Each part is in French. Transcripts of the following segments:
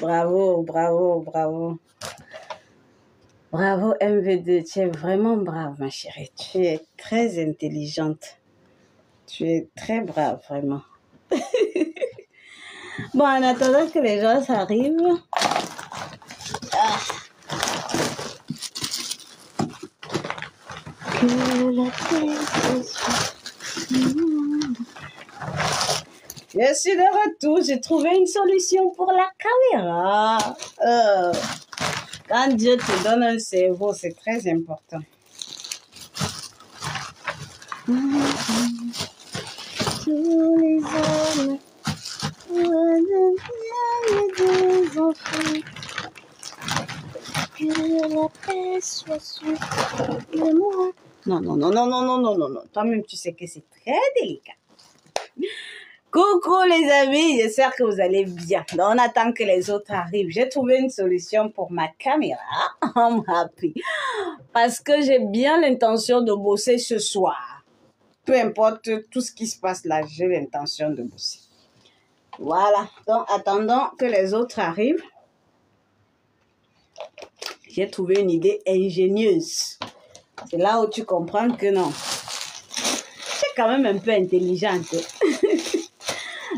Bravo, bravo, bravo. Bravo MV2, tu es vraiment brave ma chérie. Tu es très intelligente. Tu es très brave, vraiment. Bon, en attendant que les gens s'arrivent. Que la paix soit. Je suis de retour, j'ai trouvé une solution pour la caméra. Quand Dieu te donne un cerveau, c'est très important. Tous les hommes, des enfants, que la paix soit sur moi. Non, non, non, non, non, non, non, non, non. Toi-même, tu sais que c'est très délicat. Coucou les amis, j'espère que vous allez bien. Donc, on attend que les autres arrivent. J'ai trouvé une solution pour ma caméra. I'm happy. Parce que j'ai bien l'intention de bosser ce soir. Peu importe tout ce qui se passe là, j'ai l'intention de bosser. Voilà. Donc, attendons que les autres arrivent. J'ai trouvé une idée ingénieuse. C'est là où tu comprends que non. C'est quand même un peu intelligente.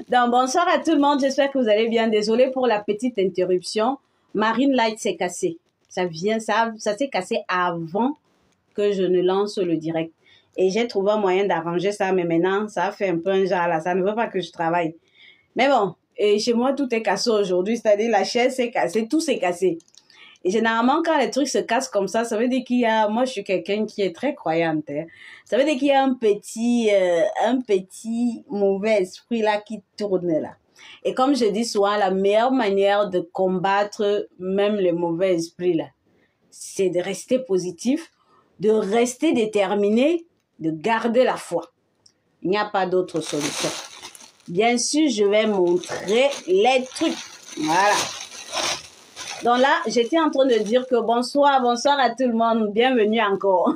Donc, bonsoir à tout le monde, j'espère que vous allez bien. Désolée pour la petite interruption. Marine Light s'est cassée. Ça s'est cassé avant que je ne lance le direct. Et j'ai trouvé un moyen d'arranger ça, mais maintenant, ça a fait un peu un genre là. Ça ne veut pas que je travaille. Mais bon, et chez moi, tout est cassé aujourd'hui. C'est-à-dire, la chaise s'est cassée, tout s'est cassé. Et généralement, quand les trucs se cassent comme ça veut dire qu'il y a... Moi, je suis quelqu'un qui est très croyante. Hein. Ça veut dire qu'il y a un petit mauvais esprit là qui tourne là. Et comme je dis souvent, la meilleure manière de combattre même les mauvais esprits là, c'est de rester positif, de rester déterminé, de garder la foi. Il n'y a pas d'autre solution. Bien sûr, je vais montrer les trucs. Voilà. Donc là, j'étais en train de dire que bonsoir à tout le monde, bienvenue encore.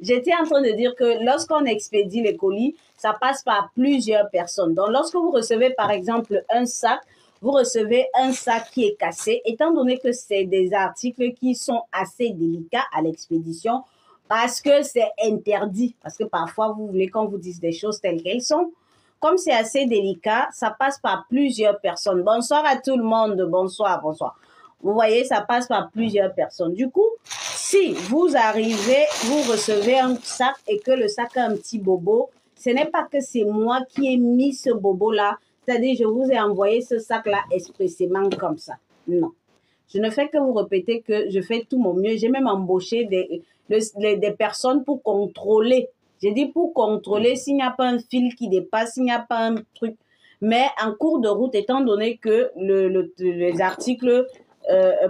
J'étais en train de dire que lorsqu'on expédie les colis, ça passe par plusieurs personnes. Donc lorsque vous recevez par exemple un sac, vous recevez un sac qui est cassé, étant donné que c'est des articles qui sont assez délicats à l'expédition, parce que c'est interdit, parce que parfois vous voulez qu'on vous dise des choses telles qu'elles sont. Comme c'est assez délicat, ça passe par plusieurs personnes. Bonsoir à tout le monde, bonsoir, bonsoir. Vous voyez, ça passe par plusieurs personnes. Du coup, si vous arrivez, vous recevez un sac et que le sac a un petit bobo, ce n'est pas que c'est moi qui ai mis ce bobo-là. C'est-à-dire, je vous ai envoyé ce sac-là expressément comme ça. Non. Je ne fais que vous répéter que je fais tout mon mieux. J'ai même embauché des personnes pour contrôler. J'ai dit pour contrôler s'il n'y a pas un fil qui dépasse, s'il n'y a pas un truc. Mais en cours de route, étant donné que les articles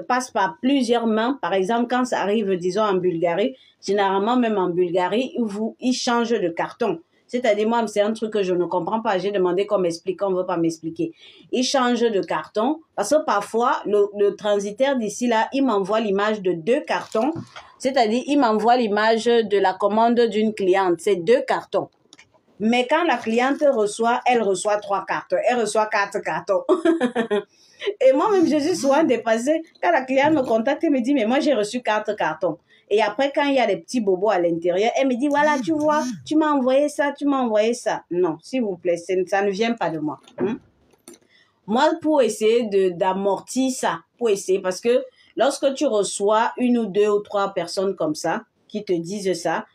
passe par plusieurs mains. Par exemple, quand ça arrive, disons, en Bulgarie, généralement, même en Bulgarie, ils changent de carton. C'est-à-dire, moi, c'est un truc que je ne comprends pas. J'ai demandé qu'on m'explique, on ne veut pas m'expliquer. Ils changent de carton parce que parfois, le transitaire d'ici là, il m'envoie l'image de 2 cartons. C'est-à-dire, il m'envoie l'image de la commande d'une cliente. C'est 2 cartons. Mais quand la cliente reçoit, elle reçoit 3 cartons. Elle reçoit 4 cartons. Et moi-même, je suis souvent dépassée. Quand la cliente me contacte, elle me dit, mais moi, j'ai reçu 4 cartons. Et après, quand il y a des petits bobos à l'intérieur, elle me dit, voilà, tu vois, tu m'as envoyé ça, tu m'as envoyé ça. Non, s'il vous plaît, ça ne vient pas de moi. Moi, pour essayer d'amortir ça, parce que lorsque tu reçois 1 ou 2 ou 3 personnes comme ça, qui te disent ça,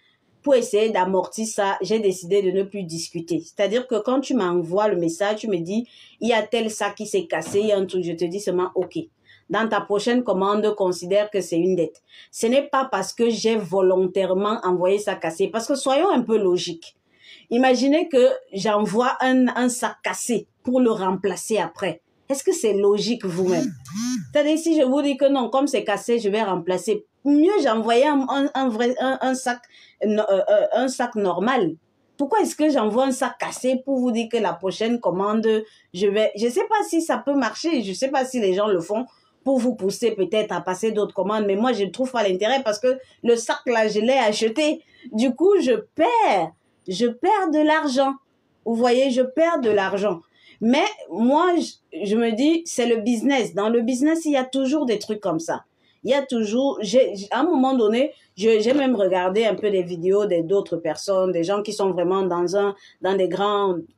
pour essayer d'amortir ça, j'ai décidé de ne plus discuter. C'est-à-dire que quand tu m'envoies le message, tu me dis, il y a tel sac qui s'est cassé, il y a un truc, je te dis seulement, OK. Dans ta prochaine commande, considère que c'est une dette. Ce n'est pas parce que j'ai volontairement envoyé ça cassé, parce que soyons un peu logiques. Imaginez que j'envoie un sac cassé pour le remplacer après. Est-ce que c'est logique vous-même? C'est-à-dire, si je vous dis que non, comme c'est cassé, je vais remplacer. Mieux, j'envoyais un sac normal. Pourquoi est-ce que j'envoie un sac cassé pour vous dire que la prochaine commande, je sais pas si ça peut marcher, je sais pas si les gens le font pour vous pousser peut-être à passer d'autres commandes, mais moi, je ne trouve pas l'intérêt parce que le sac là, je l'ai acheté. Du coup, je perds de l'argent. Vous voyez, je perds de l'argent. Mais moi, je me dis, c'est le business. Dans le business, il y a toujours des trucs comme ça. Il y a toujours, à un moment donné, j'ai même regardé un peu des vidéos d'autres personnes, des gens qui sont vraiment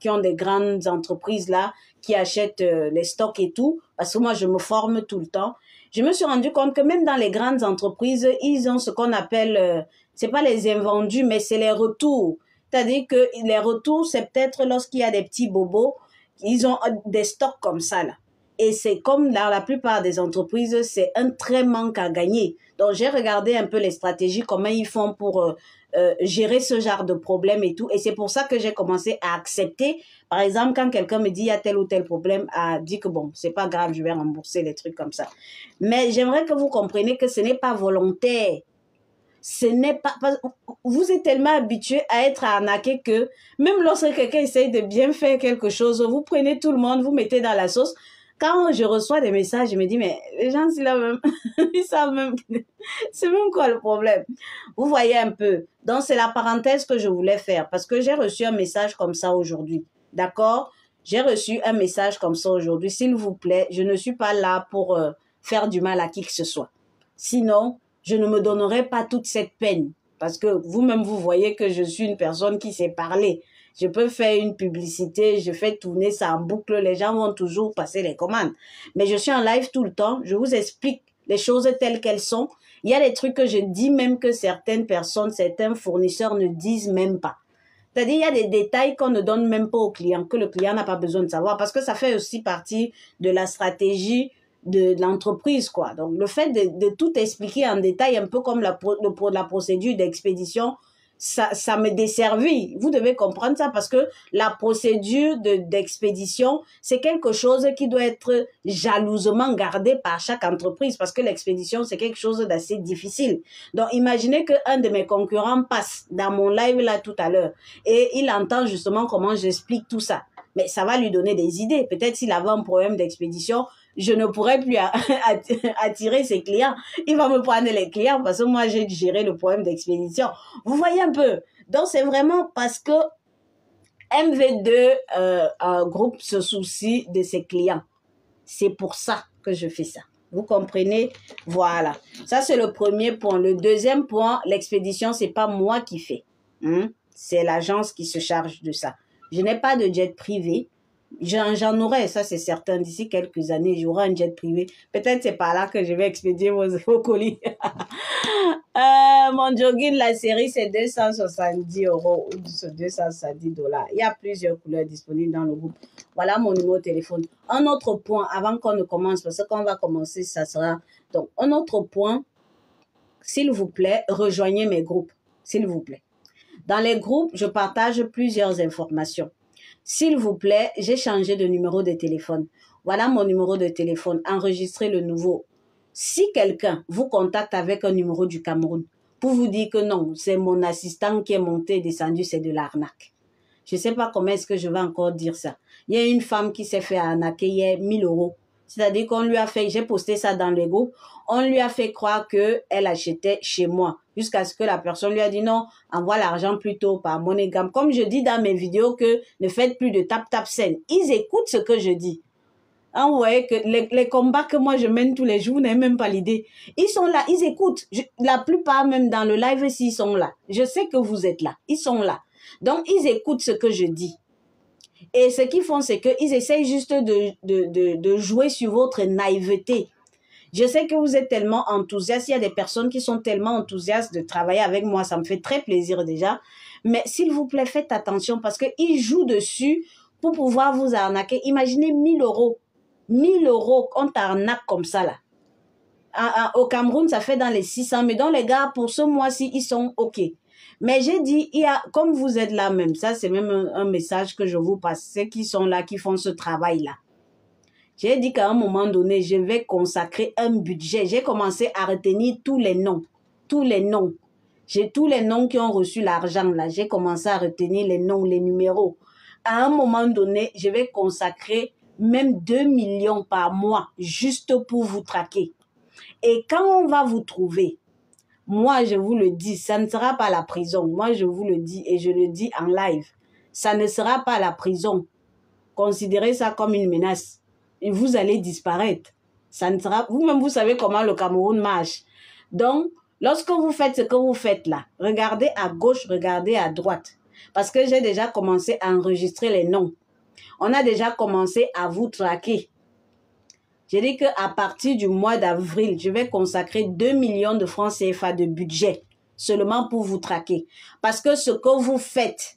qui ont des grandes entreprises là, qui achètent les stocks et tout, parce que moi, je me forme tout le temps. Je me suis rendu compte que même dans les grandes entreprises, ils ont ce qu'on appelle, c'est pas les invendus, mais c'est les retours. C'est-à-dire que les retours, c'est peut-être lorsqu'il y a des petits bobos, ils ont des stocks comme ça là. Et c'est comme dans la plupart des entreprises, c'est un très manque à gagner. Donc, j'ai regardé un peu les stratégies, comment ils font pour gérer ce genre de problème et tout. Et c'est pour ça que j'ai commencé à accepter. Par exemple, quand quelqu'un me dit il y a tel ou tel problème, à dire que bon, c'est pas grave, je vais rembourser les trucs comme ça. Mais j'aimerais que vous compreniez que ce n'est pas volontaire. Ce n'est pas, vous êtes tellement habitué à être arnaqué que même lorsque quelqu'un essaye de bien faire quelque chose, vous prenez tout le monde, vous mettez dans la sauce. Quand je reçois des messages, je me dis, mais les gens, c'est là même, ils savent même, c'est même quoi le problème. Vous voyez un peu. Donc, c'est la parenthèse que je voulais faire parce que j'ai reçu un message comme ça aujourd'hui. D'accord? J'ai reçu un message comme ça aujourd'hui. S'il vous plaît, je ne suis pas là pour faire du mal à qui que ce soit. Sinon, je ne me donnerai pas toute cette peine. Parce que vous-même, vous voyez que je suis une personne qui sait parler. Je peux faire une publicité, je fais tourner ça en boucle, les gens vont toujours passer les commandes. Mais je suis en live tout le temps, je vous explique les choses telles qu'elles sont. Il y a des trucs que je dis même que certaines personnes, certains fournisseurs ne disent même pas. C'est-à-dire, il y a des détails qu'on ne donne même pas au client, que le client n'a pas besoin de savoir, parce que ça fait aussi partie de la stratégie de l'entreprise, quoi. Donc, le fait de tout expliquer en détail, un peu comme la procédure d'expédition, ça me desservit. Vous devez comprendre ça parce que la procédure d'expédition, c'est quelque chose qui doit être jalousement gardé par chaque entreprise parce que l'expédition, c'est quelque chose d'assez difficile. Donc, imaginez qu'un de mes concurrents passe dans mon live là tout à l'heure et il entend justement comment j'explique tout ça. Mais ça va lui donner des idées. Peut-être s'il avait un problème d'expédition, je ne pourrais plus attirer ses clients. Il va me prendre les clients parce que moi, j'ai géré le problème d'expédition. Vous voyez un peu. Donc, c'est vraiment parce que MV2, un groupe se soucie de ses clients. C'est pour ça que je fais ça. Vous comprenez? Voilà. Ça, c'est le premier point. Le deuxième point, l'expédition, c'est pas moi qui fais. C'est l'agence qui se charge de ça. Je n'ai pas de jet privé. J'en aurai, ça c'est certain. D'ici quelques années, j'aurai un jet privé. Peut-être c'est par là que je vais expédier vos colis. Mon jogging, la série, c'est 270 € ou 270 $. Il y a plusieurs couleurs disponibles dans le groupe. Voilà mon numéro de téléphone. Un autre point, avant qu'on ne commence, parce que quand on va commencer, ça sera... Donc, un autre point, s'il vous plaît, rejoignez mes groupes. S'il vous plaît. Dans les groupes, je partage plusieurs informations. S'il vous plaît, j'ai changé de numéro de téléphone. Voilà mon numéro de téléphone. Enregistrez le nouveau. Si quelqu'un vous contacte avec un numéro du Cameroun pour vous dire que non, c'est mon assistant qui est monté et descendu, c'est de l'arnaque. Je ne sais pas comment est-ce que je vais encore dire ça. Il y a une femme qui s'est fait arnaquer hier 1000 €. C'est-à-dire qu'on lui a fait, j'ai posté ça dans le groupe, on lui a fait croire qu'elle achetait chez moi. Jusqu'à ce que la personne lui a dit non, envoie l'argent plutôt par MoneyGram. Comme je dis dans mes vidéos que ne faites plus de tap-tap-scène. Ils écoutent ce que je dis. Hein, vous voyez que les combats que moi je mène tous les jours, vous n'avez même pas l'idée. Ils sont là, ils écoutent. La plupart même dans le live, ils sont là. Je sais que vous êtes là. Ils sont là. Donc, ils écoutent ce que je dis. Et ce qu'ils font, c'est qu'ils essayent juste de jouer sur votre naïveté. Je sais que vous êtes tellement enthousiaste. Il y a des personnes qui sont tellement enthousiastes de travailler avec moi. Ça me fait très plaisir déjà. Mais s'il vous plaît, faites attention parce qu'ils jouent dessus pour pouvoir vous arnaquer. Imaginez 1000 €. 1000 € on t'arnaque comme ça là. Au Cameroun, ça fait dans les 600. Mais donc les gars, pour ce mois-ci, ils sont OK. Mais j'ai dit, comme vous êtes là même, ça c'est même un message que je vous passe, ceux qui sont là, qui font ce travail-là. J'ai dit qu'à un moment donné, je vais consacrer un budget. J'ai commencé à retenir tous les noms. Tous les noms. J'ai tous les noms qui ont reçu l'argent là. J'ai commencé à retenir les noms, les numéros. À un moment donné, je vais consacrer même 2 millions par mois juste pour vous traquer. Et quand on va vous trouver, moi, je vous le dis, ça ne sera pas la prison. Moi, je vous le dis et je le dis en live. Ça ne sera pas la prison. considérez ça comme une menace. Et vous allez disparaître. Ça ne sera... Vous-même, vous savez comment le Cameroun marche. Donc, lorsque vous faites ce que vous faites là, regardez à gauche, regardez à droite. Parce que j'ai déjà commencé à enregistrer les noms. On a déjà commencé à vous traquer. J'ai dit qu'à partir du mois d'avril, je vais consacrer 2 millions de francs CFA de budget seulement pour vous traquer. Parce que ce que vous faites,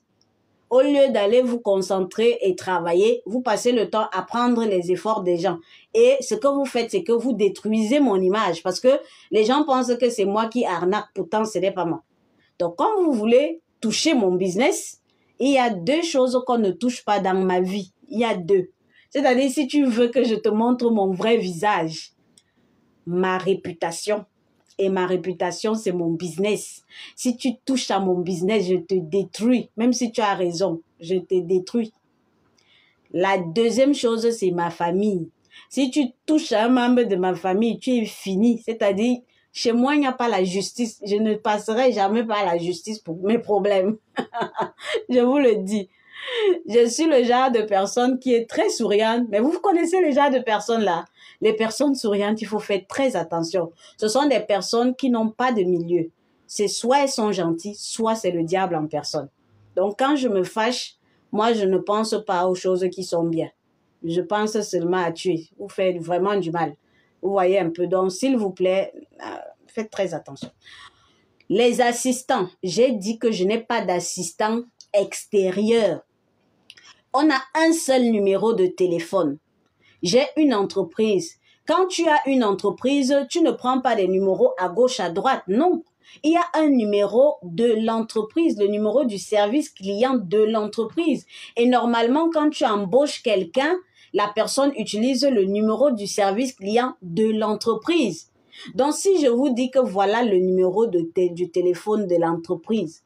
au lieu d'aller vous concentrer et travailler, vous passez le temps à prendre les efforts des gens. Et ce que vous faites, c'est que vous détruisez mon image. Parce que les gens pensent que c'est moi qui arnaque. Pourtant, ce n'est pas moi. Donc, quand vous voulez toucher mon business, il y a 2 choses qu'on ne touche pas dans ma vie. Il y a 2. C'est-à-dire, si tu veux que je te montre mon vrai visage, ma réputation. Et ma réputation, c'est mon business. Si tu touches à mon business, je te détruis. Même si tu as raison, je te détruis. La deuxième chose, c'est ma famille. Si tu touches à un membre de ma famille, tu es fini. C'est-à-dire, chez moi, il n'y a pas la justice. Je ne passerai jamais par la justice pour mes problèmes. Je vous le dis. Je suis le genre de personne qui est très souriante. Mais vous connaissez le genre de personnes là. Les personnes souriantes, il faut faire très attention. Ce sont des personnes qui n'ont pas de milieu. C'est soit elles sont gentilles, soit c'est le diable en personne. Donc quand je me fâche, moi je ne pense pas aux choses qui sont bien. Je pense seulement à tuer. Vous faites vraiment du mal. Vous voyez un peu. Donc s'il vous plaît, faites très attention. Les assistants, j'ai dit que je n'ai pas d'assistant extérieur. On a un seul numéro de téléphone. J'ai une entreprise. Quand tu as une entreprise, tu ne prends pas des numéros à gauche, à droite. Non. Il y a un numéro de l'entreprise, le numéro du service client de l'entreprise. Et normalement, quand tu embauches quelqu'un, la personne utilise le numéro du service client de l'entreprise. Donc, si je vous dis que voilà le numéro du téléphone de l'entreprise,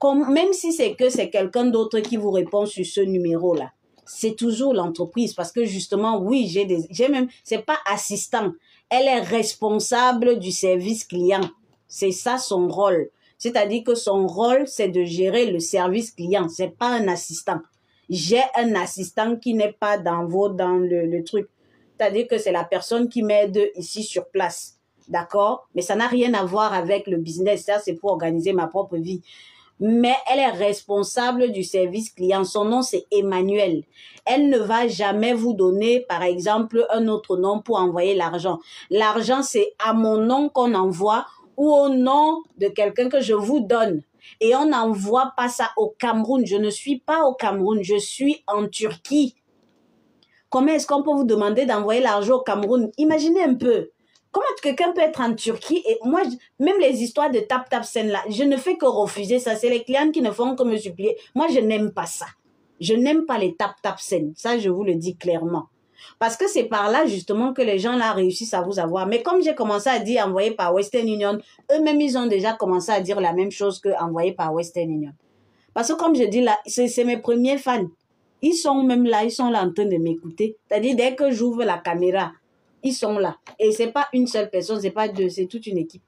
même si c'est quelqu'un d'autre qui vous répond sur ce numéro-là, c'est toujours l'entreprise parce que justement, oui, j'ai même, c'est pas assistant. Elle est responsable du service client. C'est ça son rôle. C'est-à-dire que son rôle, c'est de gérer le service client. C'est pas un assistant. J'ai un assistant qui n'est pas dans le truc. C'est-à-dire que c'est la personne qui m'aide ici sur place. D'accord? Mais ça n'a rien à voir avec le business. Ça, c'est pour organiser ma propre vie. Mais elle est responsable du service client. Son nom, c'est Emmanuel. Elle ne va jamais vous donner, par exemple, un autre nom pour envoyer l'argent. L'argent, c'est à mon nom qu'on envoie ou au nom de quelqu'un que je vous donne. Et on n'envoie pas ça au Cameroun. Je ne suis pas au Cameroun, je suis en Turquie. Comment est-ce qu'on peut vous demander d'envoyer l'argent au Cameroun? Imaginez un peu. Comment quelqu'un peut être en Turquie et moi, même les histoires de tap-tap-scène là, je ne fais que refuser ça. C'est les clients qui ne font que me supplier. Moi, je n'aime pas ça. Je n'aime pas les tap-tap-scène. Ça, je vous le dis clairement. Parce que c'est par là, justement, que les gens là réussissent à vous avoir. Mais comme j'ai commencé à dire envoyé par Western Union, eux-mêmes, ils ont déjà commencé à dire la même chose que envoyé par Western Union. Parce que comme je dis là, c'est mes premiers fans. Ils sont même là, ils sont là en train de m'écouter. C'est-à-dire, dès que j'ouvre la caméra, ils sont là. Et c'est pas une seule personne, c'est pas 2, c'est toute une équipe.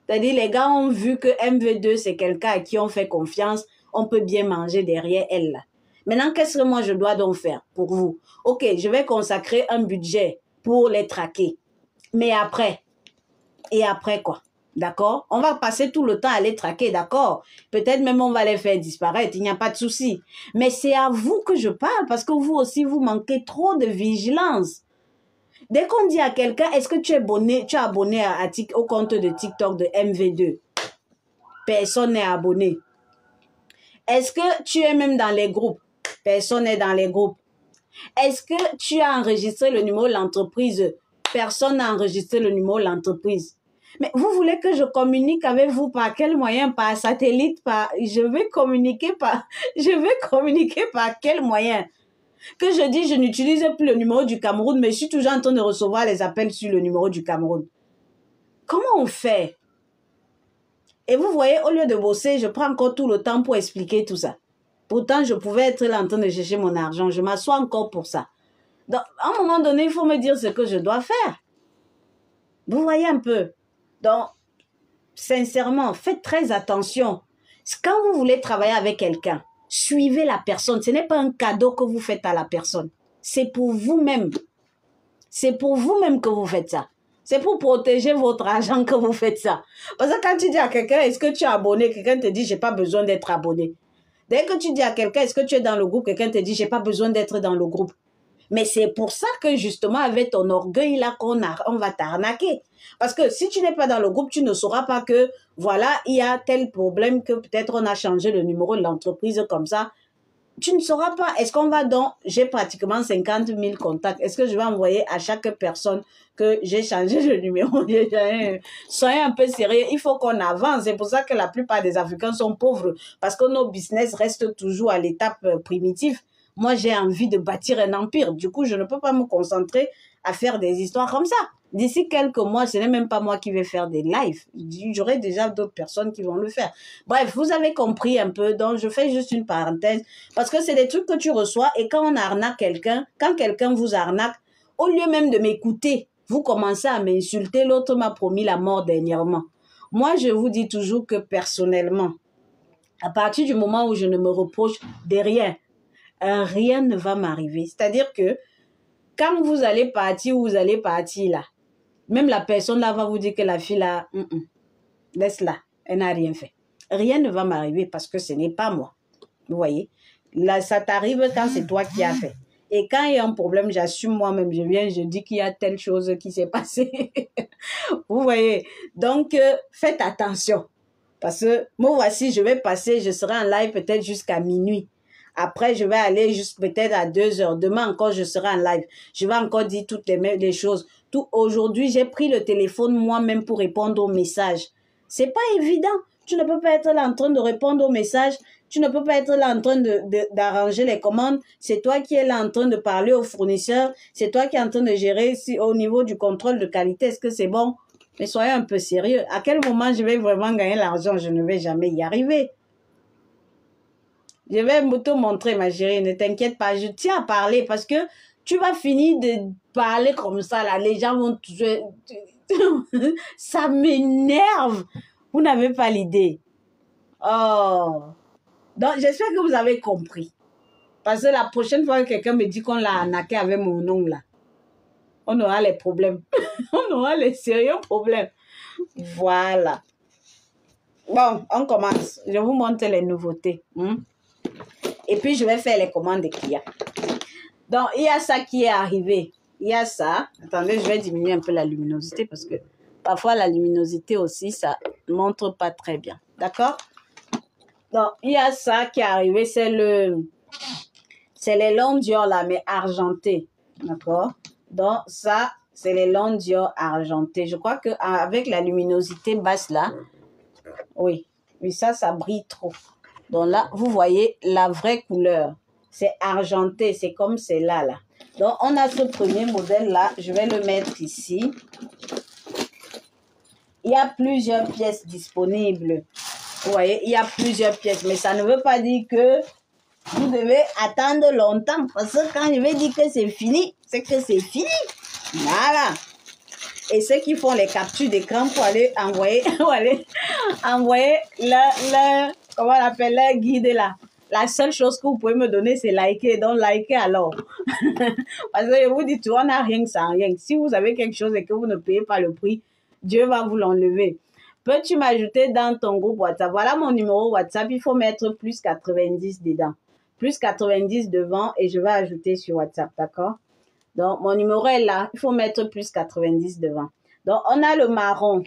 C'est-à-dire, les gars ont vu que MV2, c'est quelqu'un à qui on fait confiance, on peut bien manger derrière elle là. Maintenant, qu'est-ce que moi je dois donc faire pour vous? Ok, je vais consacrer un budget pour les traquer. Mais après, et après quoi? D'accord? On va passer tout le temps à les traquer, d'accord? Peut-être même on va les faire disparaître, il n'y a pas de souci. Mais c'est à vous que je parle parce que vous aussi, vous manquez trop de vigilance. Dès qu'on dit à quelqu'un, est-ce que tu es abonné au compte de TikTok de MV2? Personne n'est abonné. Est-ce que tu es même dans les groupes? Personne n'est dans les groupes. Est-ce que tu as enregistré le numéro de l'entreprise? Personne n'a enregistré le numéro de l'entreprise. Mais vous voulez que je communique avec vous par quel moyen? Par satellite? Je vais communiquer par quel moyen? Que je dis, je n'utilise plus le numéro du Cameroun, mais je suis toujours en train de recevoir les appels sur le numéro du Cameroun. Comment on fait? Et vous voyez, au lieu de bosser, je prends encore tout le temps pour expliquer tout ça. Pourtant, je pouvais être là en train de chercher mon argent. Je m'assois encore pour ça. Donc, à un moment donné, il faut me dire ce que je dois faire. Vous voyez un peu? Donc, sincèrement, faites très attention. Quand vous voulez travailler avec quelqu'un, Suivez la personne. Ce n'est pas un cadeau que vous faites à la personne. C'est pour vous-même. C'est pour vous-même que vous faites ça. C'est pour protéger votre argent que vous faites ça. Parce que quand tu dis à quelqu'un, est-ce que tu es abonné? Quelqu'un te dit, j'ai pas besoin d'être abonné. Dès que tu dis à quelqu'un, est-ce que tu es dans le groupe? Quelqu'un te dit, j'ai pas besoin d'être dans le groupe. Mais c'est pour ça que justement, avec ton orgueil là, on va t'arnaquer. Parce que si tu n'es pas dans le groupe, tu ne sauras pas que, voilà, il y a tel problème que peut-être on a changé le numéro de l'entreprise comme ça. Tu ne sauras pas. Est-ce qu'on va donc, j'ai pratiquement 50 000 contacts. Est-ce que je vais envoyer à chaque personne que j'ai changé le numéro? Soyez un peu sérieux. Il faut qu'on avance. C'est pour ça que la plupart des Africains sont pauvres. Parce que nos business restent toujours à l'étape primitive. Moi, j'ai envie de bâtir un empire. Du coup, je ne peux pas me concentrer à faire des histoires comme ça. D'ici quelques mois, ce n'est même pas moi qui vais faire des lives. J'aurai déjà d'autres personnes qui vont le faire. Bref, vous avez compris un peu. Donc, je fais juste une parenthèse. Parce que c'est des trucs que tu reçois. Et quand on arnaque quelqu'un, quand quelqu'un vous arnaque, au lieu même de m'écouter, vous commencez à m'insulter. L'autre m'a promis la mort dernièrement. Moi, je vous dis toujours que personnellement, à partir du moment où je ne me reproche de rien, rien ne va m'arriver. C'est-à-dire que quand vous allez partir ou vous allez partir là, même la personne là va vous dire que la fille là, laisse-la, elle n'a rien fait. Rien ne va m'arriver parce que ce n'est pas moi. Vous voyez? Là, ça t'arrive quand c'est toi qui as fait. Et quand il y a un problème, j'assume moi-même, je viens, je dis qu'il y a telle chose qui s'est passée. Vous voyez? Donc, faites attention. Parce que moi, voici, je vais passer, je serai en live peut-être jusqu'à minuit. Après, je vais aller juste peut-être à 2 heures. Demain encore, je serai en live. Je vais encore dire toutes les choses. Aujourd'hui, j'ai pris le téléphone moi-même pour répondre aux messages. C'est pas évident. Tu ne peux pas être là en train de répondre aux messages. Tu ne peux pas être là en train d'arranger les commandes. C'est toi qui es là en train de parler aux fournisseurs. C'est toi qui es en train de gérer au niveau du contrôle de qualité. Est-ce que c'est bon? Mais soyez un peu sérieux. À quel moment je vais vraiment gagner l'argent? Je ne vais jamais y arriver. Je vais te montrer, ma chérie, ne t'inquiète pas. Je tiens à parler parce que tu vas finir de parler comme ça, là. Les gens vont... Ça m'énerve. Vous n'avez pas l'idée. Oh. Donc, j'espère que vous avez compris. Parce que la prochaine fois que quelqu'un me dit qu'on l'a arnaqué avec mon nom, là, on aura les problèmes. On aura les sérieux problèmes. Voilà. Bon, on commence. Je vous montre les nouveautés. Et puis, je vais faire les commandes des clients. Donc, il y a ça qui est arrivé. Il y a ça. Attendez, je vais diminuer un peu la luminosité parce que parfois, la luminosité aussi, ça ne montre pas très bien. D'accord? Donc, il y a ça qui est arrivé. C'est les longs Dior là, mais argentés. D'accord? Donc, ça, c'est les longs Dior argentés. Je crois qu'avec la luminosité basse là, oui, ça brille trop. Donc là, vous voyez la vraie couleur. C'est argenté, c'est comme c'est là. Donc, on a ce premier modèle-là. Je vais le mettre ici. Il y a plusieurs pièces disponibles. Vous voyez, il y a plusieurs pièces. Mais ça ne veut pas dire que vous devez attendre longtemps. Parce que quand je vais dire que c'est fini, c'est que c'est fini. Voilà. Et ceux qui font les captures d'écran pour aller envoyer, comment on appelle, leur guide là. La seule chose que vous pouvez me donner, c'est liker. Donc, likez alors. Parce que je vous dis, on n'a rien sans rien. Si vous avez quelque chose et que vous ne payez pas le prix, Dieu va vous l'enlever. Peux-tu m'ajouter dans ton groupe WhatsApp? Voilà mon numéro WhatsApp. Il faut mettre plus 90 dedans. Plus 90 devant et je vais ajouter sur WhatsApp, d'accord? Donc, mon numéro est là. Il faut mettre plus 90 devant. Donc, on a le marron.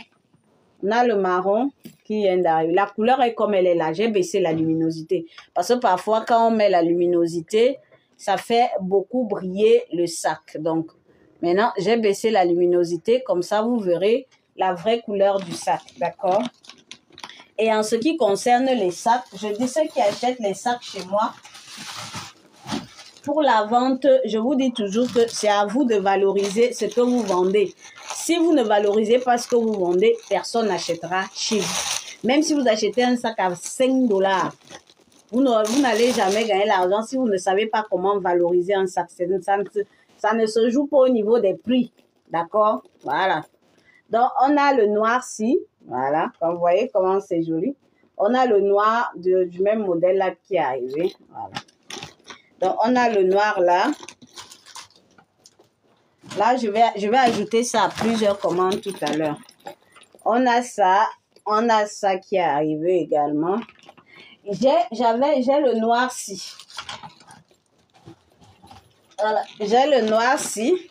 On a le marron qui vient d'arriver. La couleur est comme elle est là. J'ai baissé la luminosité. Parce que parfois, quand on met la luminosité, ça fait beaucoup briller le sac. Donc, maintenant, j'ai baissé la luminosité. Comme ça, vous verrez la vraie couleur du sac. D'accord? Et en ce qui concerne les sacs, je dis ceux qui achètent les sacs chez moi, pour la vente, je vous dis toujours que c'est à vous de valoriser ce que vous vendez. Si vous ne valorisez pas ce que vous vendez, personne n'achètera chez vous. Même si vous achetez un sac à 5 $, vous n'allez jamais gagner l'argent si vous ne savez pas comment valoriser un sac. Ça ne se joue pas au niveau des prix. D'accord? Voilà. Donc, on a le noir-ci. Voilà. Vous voyez comment c'est joli. On a le noir du même modèle là qui est arrivé. Voilà. Donc, on a le noir là. Là, je vais ajouter ça à plusieurs commandes tout à l'heure. On a ça qui est arrivé également. J'ai le noir-ci. Voilà, j'ai le noir-ci.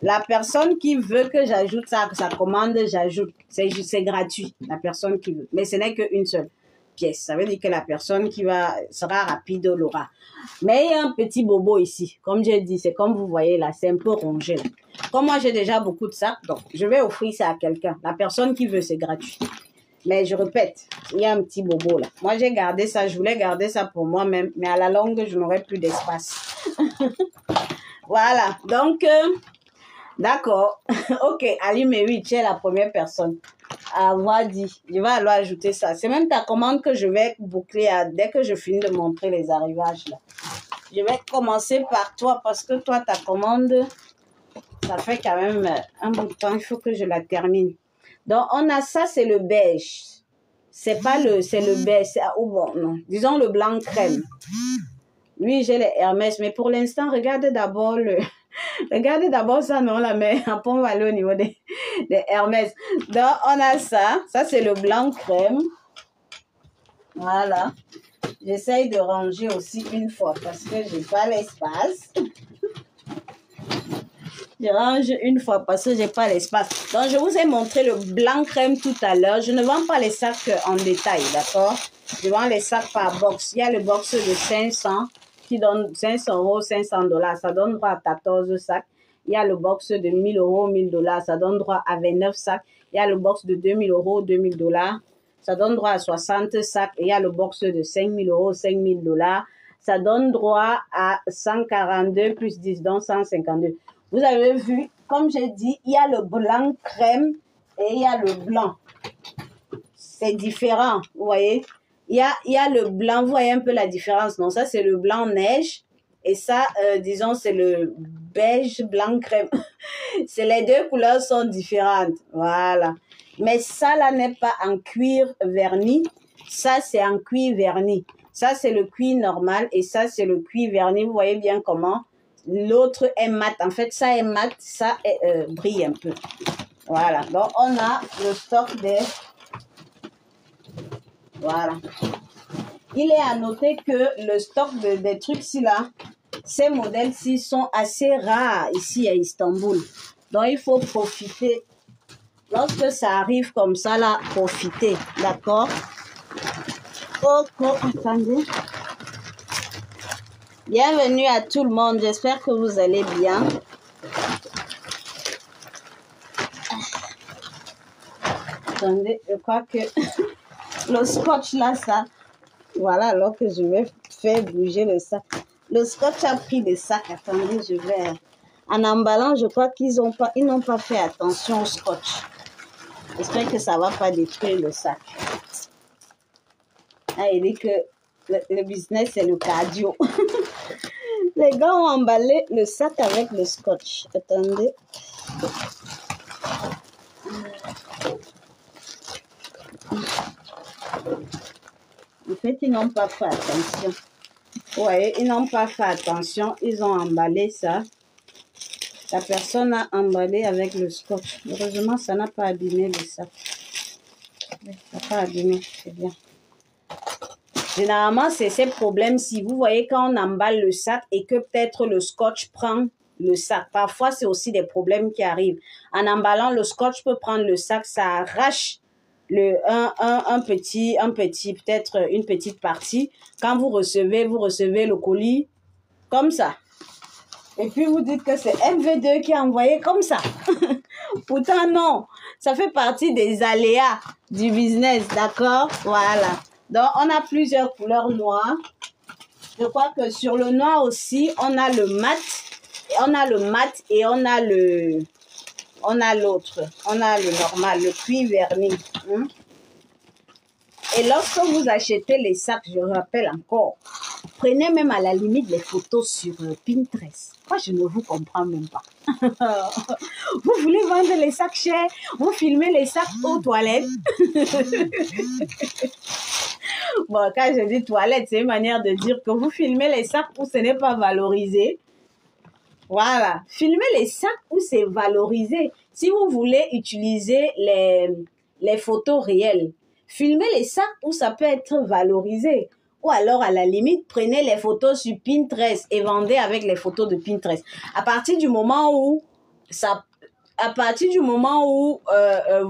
La personne qui veut que j'ajoute ça, sa commande, j'ajoute. C'est gratuit, la personne qui veut. Mais ce n'est qu'une seule pièce. Ça veut dire que la personne qui sera rapide l'aura. Mais il y a un petit bobo ici. Comme j'ai dit, c'est comme vous voyez là, c'est un peu rongé. Là. Comme moi, j'ai déjà beaucoup de sacs, donc je vais offrir ça à quelqu'un. La personne qui veut, c'est gratuit. Mais je répète, il y a un petit bobo là. Moi, j'ai gardé ça, je voulais garder ça pour moi-même. Mais à la longue, je n'aurai plus d'espace. Voilà, donc... D'accord. Ok, Aline, mais oui, tu es la première personne à avoir dit. Je vais alors ajouter ça. C'est même ta commande que je vais boucler dès que je finis de montrer les arrivages là. Je vais commencer par toi parce que toi, ta commande, ça fait quand même un bout de temps. Il faut que je la termine. Donc, on a ça, c'est le beige. C'est le beige. Bon, non. Disons le blanc crème. Lui, j'ai les Hermès. Mais pour l'instant, regardez d'abord Regardez d'abord ça, non, là, mais après on va aller au niveau des Hermès. Donc, on a ça. Ça, c'est le blanc crème. Voilà. J'essaye de ranger aussi une fois parce que j'ai pas l'espace. Je range une fois parce que j'ai pas l'espace. Donc, je vous ai montré le blanc crème tout à l'heure. Je ne vends pas les sacs en détail, d'accord? Je vends les sacs par box. Il y a le box de 500 qui donne 500 €, 500 $. Ça donne droit à 14 sacs. Il y a le box de 1000 €, 1000 $. Ça donne droit à 29 sacs. Il y a le box de 2000 €, 2000 $. Ça donne droit à 60 sacs. Et il y a le box de 5000 €, 5000 $. Ça donne droit à 142 plus 10, donc 152. Vous avez vu, comme j'ai dit, il y a le blanc crème et il y a le blanc. C'est différent, vous voyez. Il y a le blanc, vous voyez un peu la différence, non? Ça, c'est le blanc neige. Et ça, disons, c'est le beige blanc crème. C'est les deux couleurs sont différentes. Voilà. Mais ça, là, n'est pas en cuir verni. Ça, c'est en cuir verni. Ça, c'est le cuir normal. Et ça, c'est le cuir verni. Vous voyez bien comment? L'autre est mat. En fait, ça est mat. Ça brille un peu. Voilà. Donc, on a le stock des... Voilà. Il est à noter que le stock des trucs-ci là, ces modèles-ci sont assez rares ici à Istanbul. Donc, il faut profiter. Lorsque ça arrive comme ça là, profitez. D'accord? Oh, attendez. Bienvenue à tout le monde. J'espère que vous allez bien. Attendez, je crois que... Le scotch là, ça, voilà, alors que je vais faire bouger le sac. Le scotch a pris des sacs. Attendez, je vais... En emballant, je crois qu'ils n'ont pas fait attention au scotch. J'espère que ça ne va pas détruire le sac. Ah, il dit que le business, c'est le cardio. Les gars ont emballé le sac avec le scotch. Attendez. En fait, ils n'ont pas fait attention. Vous voyez, ils n'ont pas fait attention. Ils ont emballé ça. La personne a emballé avec le scotch. Heureusement, ça n'a pas abîmé le sac. Ça n'a pas abîmé, c'est bien. Généralement, c'est ces problèmes. Si vous voyez quand on emballe le sac et que peut-être le scotch prend le sac. Parfois, c'est aussi des problèmes qui arrivent. En emballant, le scotch peut prendre le sac, ça arrache peut-être une petite partie. Quand vous recevez le colis comme ça. Et puis vous dites que c'est MV2 qui a envoyé comme ça. Pourtant non, ça fait partie des aléas du business, d'accord? Voilà. Donc on a plusieurs couleurs noires. Je crois que sur le noir aussi, on a le mat. On a le mat et on a l'autre. On a le normal, le cuir verni. Et lorsque vous achetez les sacs, je rappelle encore, Prenez même à la limite les photos sur Pinterest. Moi, je ne vous comprends même pas. Vous voulez vendre les sacs chers, vous filmez les sacs aux toilettes. Bon, quand je dis toilette, c'est une manière de dire que vous filmez les sacs où ce n'est pas valorisé. Voilà. Filmez les sacs où c'est valorisé. Si vous voulez utiliser les photos réelles, filmez les sacs où ça peut être valorisé. Ou alors, à la limite, prenez les photos sur Pinterest et vendez avec les photos de Pinterest. À partir du moment où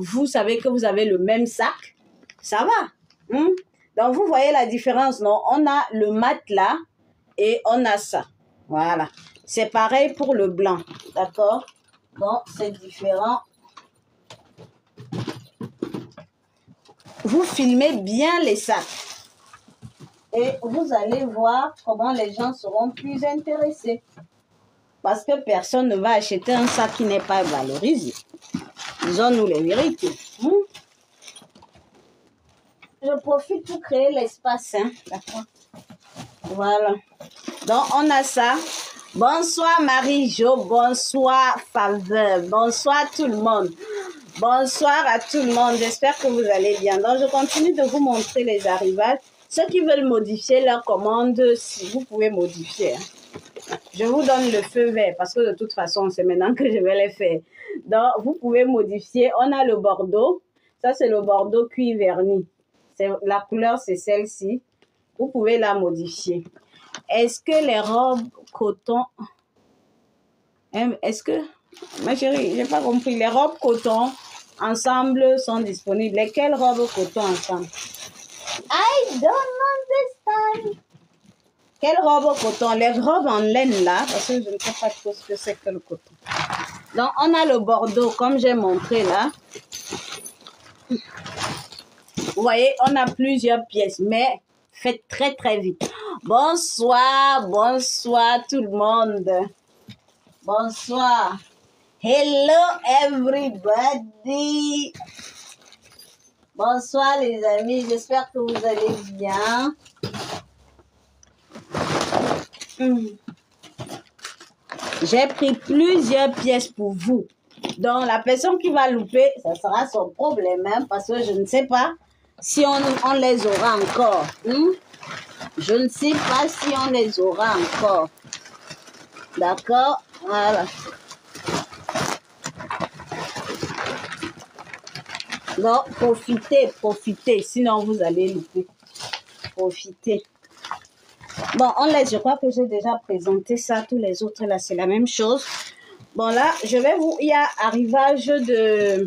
vous savez que vous avez le même sac, ça va. Donc, vous voyez la différence, non? On a le mat là et on a ça. Voilà. C'est pareil pour le blanc. D'accord? Donc, c'est différent. Vous filmez bien les sacs. Et vous allez voir comment les gens seront plus intéressés. Parce que personne ne va acheter un sac qui n'est pas valorisé. Disons-nous les vérités. Je profite pour créer l'espace. D'accord? Voilà. Donc, on a ça. Bonsoir Marie-Jo. Bonsoir Faveur. Bonsoir tout le monde. Bonsoir à tout le monde. J'espère que vous allez bien. Donc, je continue de vous montrer les arrivages. Ceux qui veulent modifier leur commande, si vous pouvez modifier. Je vous donne le feu vert parce que de toute façon, c'est maintenant que je vais les faire. Donc, vous pouvez modifier. On a le bordeaux. Ça, c'est le bordeaux cuir verni. La couleur, c'est celle-ci. Vous pouvez la modifier. Est-ce que les robes coton... Est-ce que... Ma chérie, j'ai pas compris. Les robes coton ensemble sont disponibles. Lesquelles robes coton ensemble? I don't understand. Quelle robe coton? Les robes en laine là, parce que je ne sais pas trop ce que c'est que le coton. Donc, on a le bordeaux, comme j'ai montré là. Vous voyez, on a plusieurs pièces, mais faites très, très vite. Bonsoir, bonsoir tout le monde. Bonsoir. Hello everybody. Bonsoir les amis, j'espère que vous allez bien. J'ai pris plusieurs pièces pour vous. Donc la personne qui va louper, ça sera son problème, hein, parce que je ne sais pas si on les aura encore. Je ne sais pas si on les aura encore. D'accord? Voilà. Donc, profitez, sinon vous allez louper. Profitez. Bon, on laisse, je crois que j'ai déjà présenté ça. Tous les autres, là, c'est la même chose. Bon, là, je vais vous... Il y a arrivage de...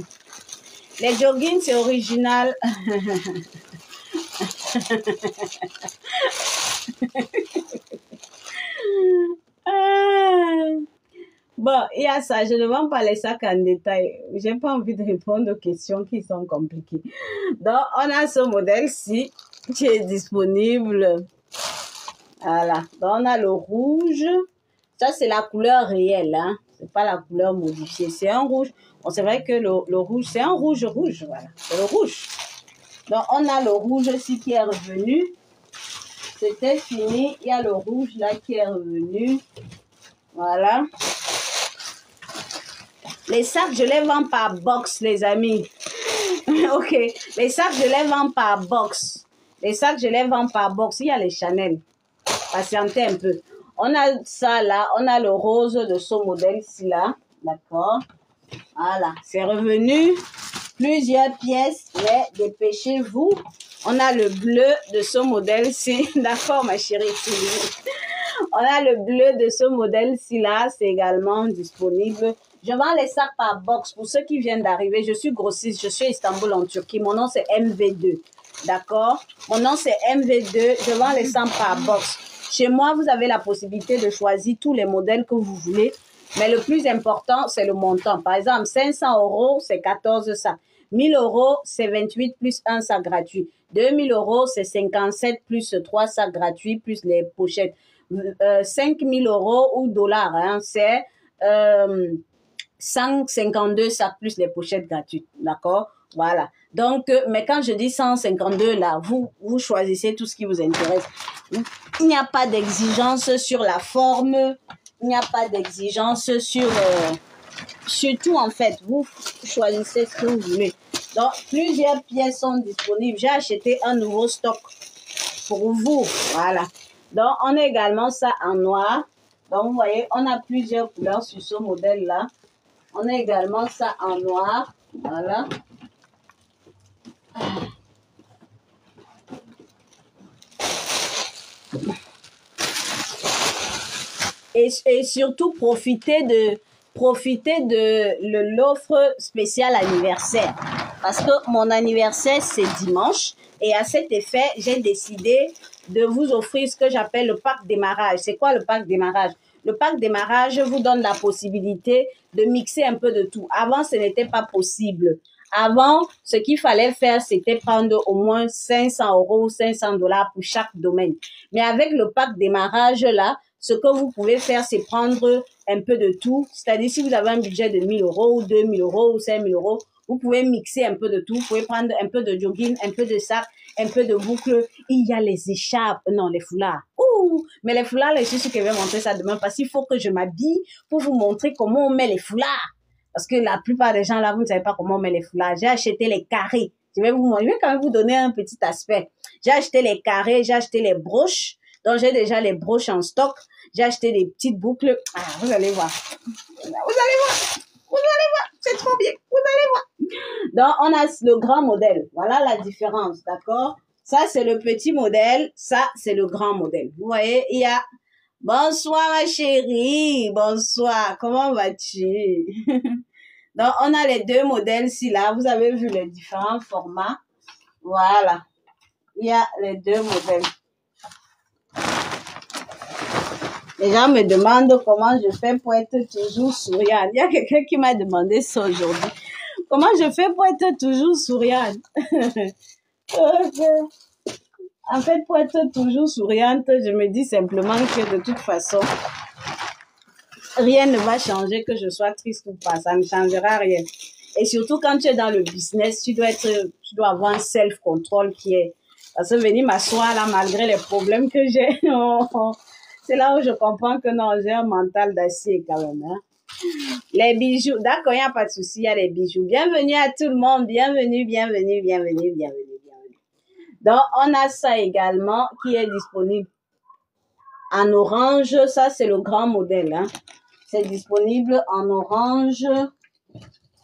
Les joggings, c'est original. Bon, il y a ça. Je ne vends pas les sacs en détail. J'ai pas envie de répondre aux questions qui sont compliquées. Donc, on a ce modèle-ci qui est disponible. Voilà. Donc, on a le rouge. Ça, c'est la couleur réelle. Hein. C'est pas la couleur modifiée. C'est un rouge. Bon, c'est vrai que le rouge, c'est un rouge. Voilà. C'est le rouge. Donc, on a le rouge aussi qui est revenu. C'était fini. Il y a le rouge là qui est revenu. Voilà. Les sacs, je les vends par box, les amis. Ok. Les sacs, je les vends par box. Les sacs, je les vends par box. Il y a les Chanel. Patientez un peu. On a ça là. On a le rose de ce modèle-ci là. D'accord. Voilà. C'est revenu. Plusieurs pièces. Mais dépêchez-vous. On a le bleu de ce modèle-ci. D'accord, ma chérie. On a le bleu de ce modèle-ci là. C'est également disponible. Je vends les sacs par box. Pour ceux qui viennent d'arriver, je suis grossiste. Je suis à Istanbul en Turquie. Mon nom, c'est MV2. D'accord? Mon nom, c'est MV2. Je vends les sacs par box. Chez moi, vous avez la possibilité de choisir tous les modèles que vous voulez. Mais le plus important, c'est le montant. Par exemple, 500 €, c'est 14 sacs. 1000 €, c'est 28 plus un sac gratuit. 2000 €, c'est 57 plus 3 sacs gratuits plus les pochettes. 5000 € ou dollars, hein, c'est 152 sacs plus les pochettes gratuites. D'accord? Voilà. Donc, mais quand je dis 152 là, vous choisissez tout ce qui vous intéresse. Il n'y a pas d'exigence sur la forme. Il n'y a pas d'exigence sur tout, en fait. Vous choisissez ce que vous voulez. Donc, plusieurs pièces sont disponibles. J'ai acheté un nouveau stock pour vous. Voilà. Donc, on a également ça en noir. Donc, vous voyez, on a plusieurs couleurs sur ce modèle-là. On a également ça en noir. Voilà. Et surtout, profitez de l'offre spéciale anniversaire. Parce que mon anniversaire, c'est dimanche. Et à cet effet, j'ai décidé de vous offrir ce que j'appelle le pack démarrage. C'est quoi le pack démarrage? Le pack démarrage vous donne la possibilité de mixer un peu de tout. Avant, ce n'était pas possible. Avant, ce qu'il fallait faire, c'était prendre au moins 500 €, 500 $ pour chaque domaine. Mais avec le pack démarrage, là, ce que vous pouvez faire, c'est prendre un peu de tout. C'est-à-dire, si vous avez un budget de 1 000 € ou 2 000 € ou 5 000 €, vous pouvez mixer un peu de tout. Vous pouvez prendre un peu de jogging, un peu de sac, un peu de boucle. Il y a les écharpes, non, les foulards. Ouh, mais les foulards, je suis sûre que je vais montrer ça demain parce qu'il faut que je m'habille pour vous montrer comment on met les foulards. Parce que la plupart des gens là, vous ne savez pas comment on met les foulards. J'ai acheté les carrés. Je vais quand même vous donner un petit aspect. J'ai acheté les carrés, j'ai acheté les broches. Donc, j'ai déjà les broches en stock. J'ai acheté des petites boucles. Ah, vous allez voir. Vous allez voir. Vous allez voir. C'est trop bien. Vous allez voir. Donc, on a le grand modèle. Voilà la différence, d'accord? Ça, c'est le petit modèle. Ça, c'est le grand modèle. Vous voyez, il y a... Bonsoir, ma chérie. Bonsoir. Comment vas-tu? Donc, on a les deux modèles-ci, là. Vous avez vu les différents formats. Voilà. Il y a les deux modèles. Les gens me demandent comment je fais pour être toujours souriante. Il y a quelqu'un qui m'a demandé ça aujourd'hui. Comment je fais pour être toujours souriante? En fait, pour être toujours souriante, je me dis simplement que de toute façon, rien ne va changer, que je sois triste ou pas. Ça ne changera rien. Et surtout, quand tu es dans le business, tu dois avoir un self-control qui est... Parce que venir m'asseoir là, malgré les problèmes que j'ai... C'est là où je comprends que non, j'ai un mental d'acier quand même. Hein. Les bijoux, d'accord, il n'y a pas de souci, il y a les bijoux. Bienvenue à tout le monde, bienvenue, bienvenue, bienvenue, bienvenue, bienvenue. Donc, on a ça également qui est disponible en orange. Ça, c'est le grand modèle. Hein. C'est disponible en orange.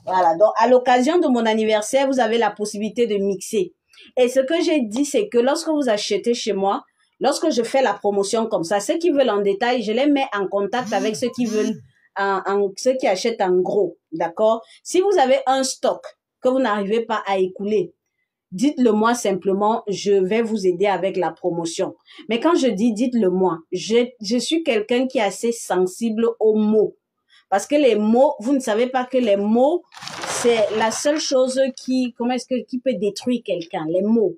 Voilà, donc à l'occasion de mon anniversaire, vous avez la possibilité de mixer. Et ce que j'ai dit, c'est que lorsque vous achetez chez moi, lorsque je fais la promotion comme ça, ceux qui veulent en détail, je les mets en contact avec ceux qui veulent, ceux qui achètent en gros, d'accord? Si vous avez un stock que vous n'arrivez pas à écouler, dites-le moi simplement, je vais vous aider avec la promotion. Mais quand je dis dites-le moi, je suis quelqu'un qui est assez sensible aux mots. Parce que les mots, vous ne savez pas que les mots, c'est la seule chose qui peut détruire quelqu'un, les mots.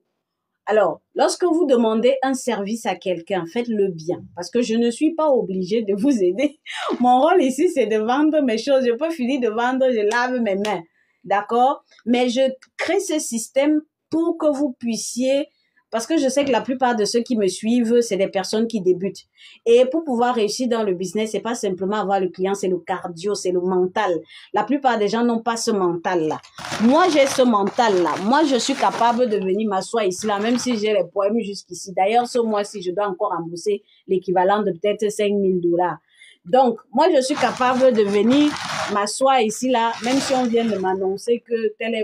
Alors, lorsque vous demandez un service à quelqu'un, faites-le bien. Parce que je ne suis pas obligée de vous aider. Mon rôle ici, c'est de vendre mes choses. Je peux finir de vendre, je lave mes mains. D'accord? Mais je crée ce système pour que vous puissiez... Parce que je sais que la plupart de ceux qui me suivent, c'est des personnes qui débutent. Et pour pouvoir réussir dans le business, c'est pas simplement avoir le client, c'est le cardio, c'est le mental. La plupart des gens n'ont pas ce mental-là. Moi, j'ai ce mental-là. Moi, je suis capable de venir m'asseoir ici, là, même si j'ai les poèmes jusqu'ici. D'ailleurs, ce mois-ci, je dois encore rembourser l'équivalent de peut-être 5 000 $. Donc, moi, je suis capable de venir m'asseoir ici, là, même si on vient de m'annoncer que tel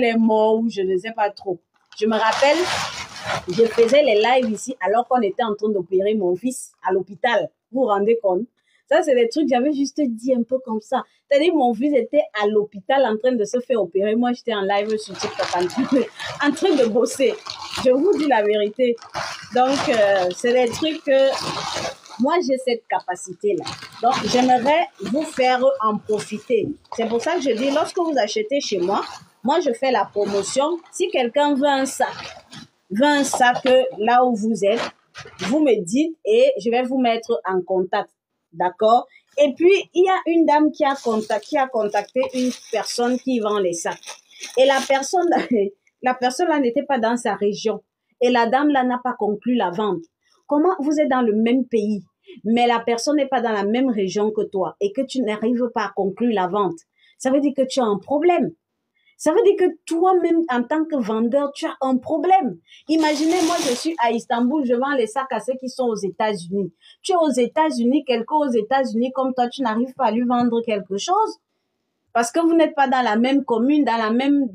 est mort ou je ne sais pas trop. Je me rappelle, je faisais les lives ici alors qu'on était en train d'opérer mon fils à l'hôpital. Vous vous rendez compte? Ça, c'est des trucs, j'avais juste dit un peu comme ça. C'est-à-dire, mon fils était à l'hôpital en train de se faire opérer. Moi, j'étais en live sur TikTok en train de bosser. Je vous dis la vérité. Donc, c'est des trucs que moi, j'ai cette capacité-là. Donc, j'aimerais vous faire en profiter. C'est pour ça que je dis, lorsque vous achetez chez moi, moi, je fais la promotion. Si quelqu'un veut un sac là où vous êtes, vous me dites et je vais vous mettre en contact. D'accord? Et puis, il y a une dame qui a contacté une personne qui vend les sacs. Et la personne là n'était pas dans sa région. Et la dame là n'a pas conclu la vente. comment vous êtes dans le même pays, mais la personne n'est pas dans la même région que toi et que tu n'arrives pas à conclure la vente, ça veut dire que tu as un problème. Ça veut dire que toi-même, en tant que vendeur, tu as un problème. Imaginez, moi, je suis à Istanbul, je vends les sacs à ceux qui sont aux États-Unis. Tu es aux États-Unis, quelqu'un aux États-Unis comme toi, tu n'arrives pas à lui vendre quelque chose parce que vous n'êtes pas dans la même commune, dans la même...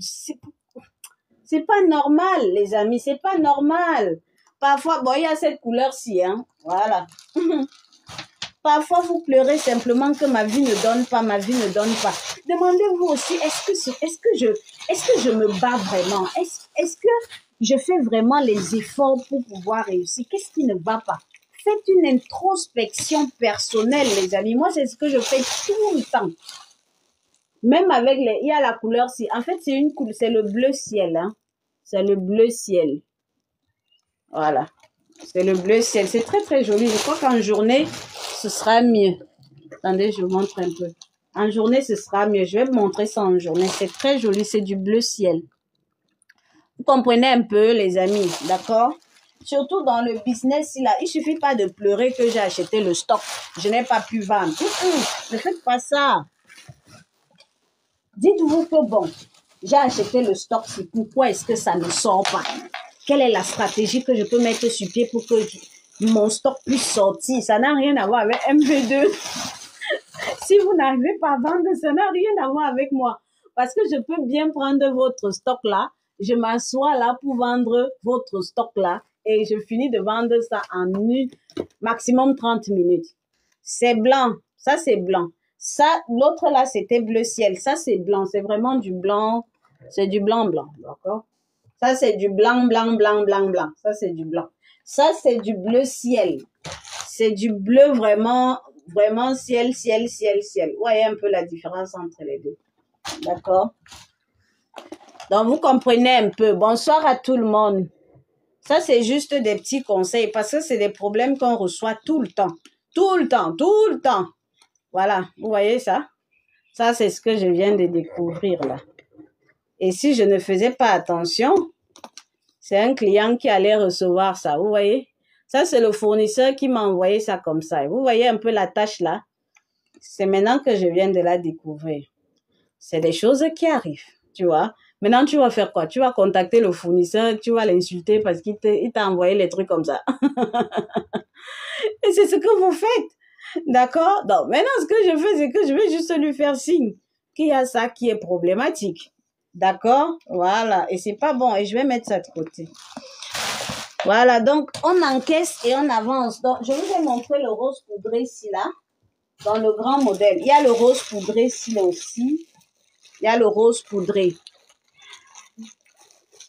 C'est pas normal, les amis, c'est pas normal. Parfois, bon, il y a cette couleur-ci, hein, voilà. Parfois, vous pleurez simplement que ma vie ne donne pas, ma vie ne donne pas. Demandez-vous aussi, est-ce que je me bats vraiment? Est-ce que je fais vraiment les efforts pour pouvoir réussir? Qu'est-ce qui ne va pas? Faites une introspection personnelle, les amis. Moi, c'est ce que je fais tout le temps. Même avec il y a la couleur, en fait, c'est le bleu ciel, hein. C'est le bleu ciel. Voilà. C'est le bleu ciel. C'est très, très joli. Je crois qu'en journée, ce sera mieux. Attendez, je vous montre un peu. En journée, ce sera mieux. Je vais vous montrer ça en journée. C'est très joli. C'est du bleu ciel. Vous comprenez un peu, les amis. D'accord? Surtout dans le business, là, il suffit pas de pleurer que j'ai acheté le stock. Je n'ai pas pu vendre. Ne faites pas ça. Dites-vous que bon, j'ai acheté le stock. C'est pourquoi est-ce que ça ne sort pas? Quelle est la stratégie que je peux mettre sur pied pour que mon stock puisse sortir? Ça n'a rien à voir avec MV2. Si vous n'arrivez pas à vendre, ça n'a rien à voir avec moi. Parce que je peux bien prendre votre stock là. Je m'assois là pour vendre votre stock là. Et je finis de vendre ça en maximum 30 minutes. C'est blanc. Ça, c'est blanc. Ça, l'autre là, c'était bleu ciel. Ça, c'est blanc. C'est vraiment du blanc. C'est du blanc, blanc. D'accord? Ça, c'est du blanc, blanc, blanc, blanc, blanc. Ça, c'est du blanc. Ça, c'est du bleu ciel. C'est du bleu vraiment, vraiment ciel, ciel, ciel, ciel. Vous voyez un peu la différence entre les deux. D'accord? Donc, vous comprenez un peu. Bonsoir à tout le monde. Ça, c'est juste des petits conseils parce que c'est des problèmes qu'on reçoit tout le temps. Tout le temps, tout le temps. Voilà, vous voyez ça? Ça, c'est ce que je viens de découvrir là. Et si je ne faisais pas attention, c'est un client qui allait recevoir ça, vous voyez? Ça, c'est le fournisseur qui m'a envoyé ça comme ça. Et vous voyez un peu la tâche là? C'est maintenant que je viens de la découvrir. C'est des choses qui arrivent, tu vois? Maintenant, tu vas faire quoi? Tu vas contacter le fournisseur, tu vas l'insulter parce qu'il t'a envoyé les trucs comme ça. Et c'est ce que vous faites. D'accord? Donc, maintenant, ce que je fais, c'est que je vais juste lui faire signe qu'il y a ça qui est problématique. D'accord? Voilà. Et c'est pas bon. Et je vais mettre ça de côté. Voilà. Donc, on encaisse et on avance. Donc, je vous ai montré le rose poudré ici, là. Dans le grand modèle. Il y a le rose poudré ici, là aussi. Il y a le rose poudré.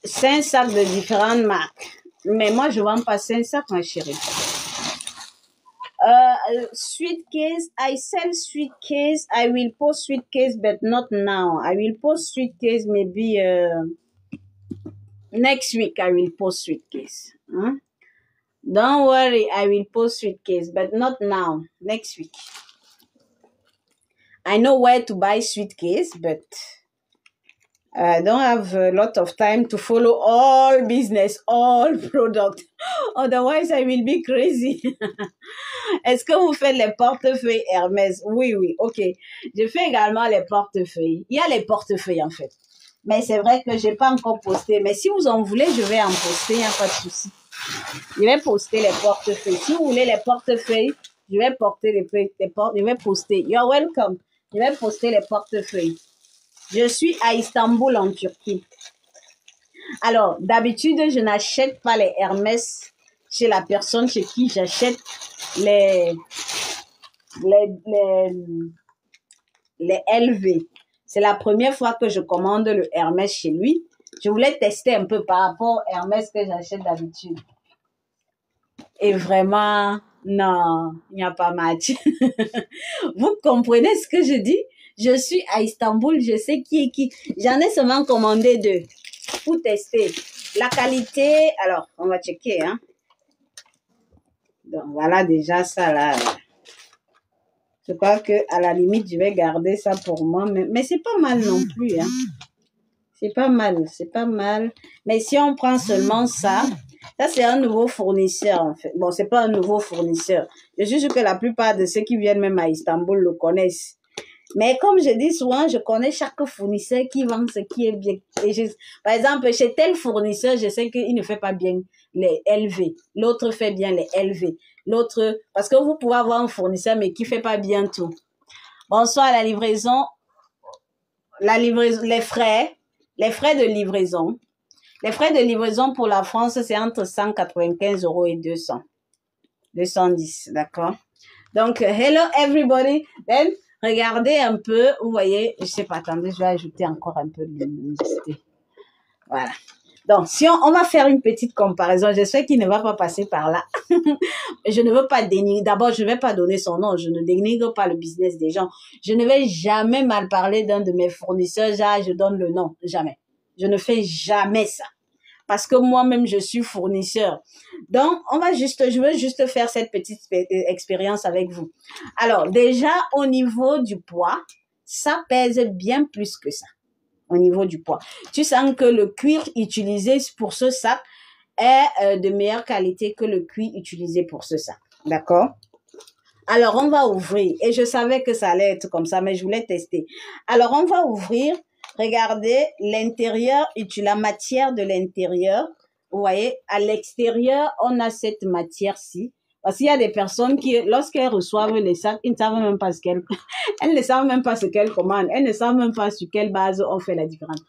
5 sacs de différentes marques. Mais moi, je vends pas 5 sacs, ma chérie. Sweet case, I sell sweet case. I will post sweet case, but not now. I will post sweet case maybe next week. I will post sweet case. Huh? Don't worry, I will post sweet case, but not now. Next week. I know where to buy sweet case, but I don't have a lot of time to follow all business, all product. Otherwise, I will be crazy. Est-ce que vous faites les portefeuilles Hermès? Oui, oui, ok. Je fais également les portefeuilles. Il y a les portefeuilles, en fait. Mais c'est vrai que j'ai pas encore posté. Mais si vous en voulez, je vais en poster, il n'y a pas de souci. Je vais poster les portefeuilles. Si vous voulez les portefeuilles, je vais porter je vais poster. You're welcome. Je vais poster les portefeuilles. Je suis à Istanbul, en Turquie. Alors, d'habitude, je n'achète pas les Hermès chez la personne chez qui j'achète les LV. C'est la première fois que je commande le Hermès chez lui. Je voulais tester un peu par rapport au Hermès que j'achète d'habitude. Et vraiment, non, il n'y a pas match. Vous comprenez ce que je dis? Je suis à Istanbul, je sais qui est qui. J'en ai seulement commandé 2 pour tester. La qualité, alors, on va checker, hein. Donc, voilà déjà ça là. Je crois que à la limite, je vais garder ça pour moi. Mais c'est pas mal non plus, hein. C'est pas mal, c'est pas mal. Mais si on prend seulement ça, Ça, c'est un nouveau fournisseur, en fait. Bon, c'est pas un nouveau fournisseur. Je suis sûre que la plupart de ceux qui viennent même à Istanbul le connaissent. Mais comme je dis souvent, je connais chaque fournisseur qui vend ce qui est bien. Et par exemple, chez tel fournisseur, je sais qu'il ne fait pas bien les LV. L'autre fait bien les LV. L'autre, parce que vous pouvez avoir un fournisseur, mais qui fait pas bien tout. Bonsoir, la livraison, les frais de livraison. Les frais de livraison pour la France, c'est entre 195 € et 210, d'accord? Donc, hello everybody. Then, regardez un peu, vous voyez, je sais pas, attendez, je vais ajouter encore un peu de luminosité. Voilà. Donc, si on va faire une petite comparaison, j'espère qu'il ne va pas passer par là. Je ne veux pas dénigrer. D'abord, je ne vais pas donner son nom. Je ne dénigre pas le business des gens. Je ne vais jamais mal parler d'un de mes fournisseurs. Je donne le nom. Jamais. Je ne fais jamais ça. Parce que moi-même, je suis fournisseur. Donc, je veux juste faire cette petite expérience avec vous. Alors, déjà, au niveau du poids, ça pèse bien plus que ça. Au niveau du poids. Tu sens que le cuir utilisé pour ce sac est de meilleure qualité que le cuir utilisé pour ce sac. D'accord? Alors, on va ouvrir. Et je savais que ça allait être comme ça, mais je voulais tester. Alors, on va ouvrir. Regardez l'intérieur, la matière de l'intérieur. Vous voyez, à l'extérieur, on a cette matière-ci. Parce qu'il y a des personnes qui, lorsqu'elles reçoivent les sacs, elles ne savent même pas elles ne savent même pas ce qu'elles commandent. Elles ne savent même pas sur quelle base on fait la différence.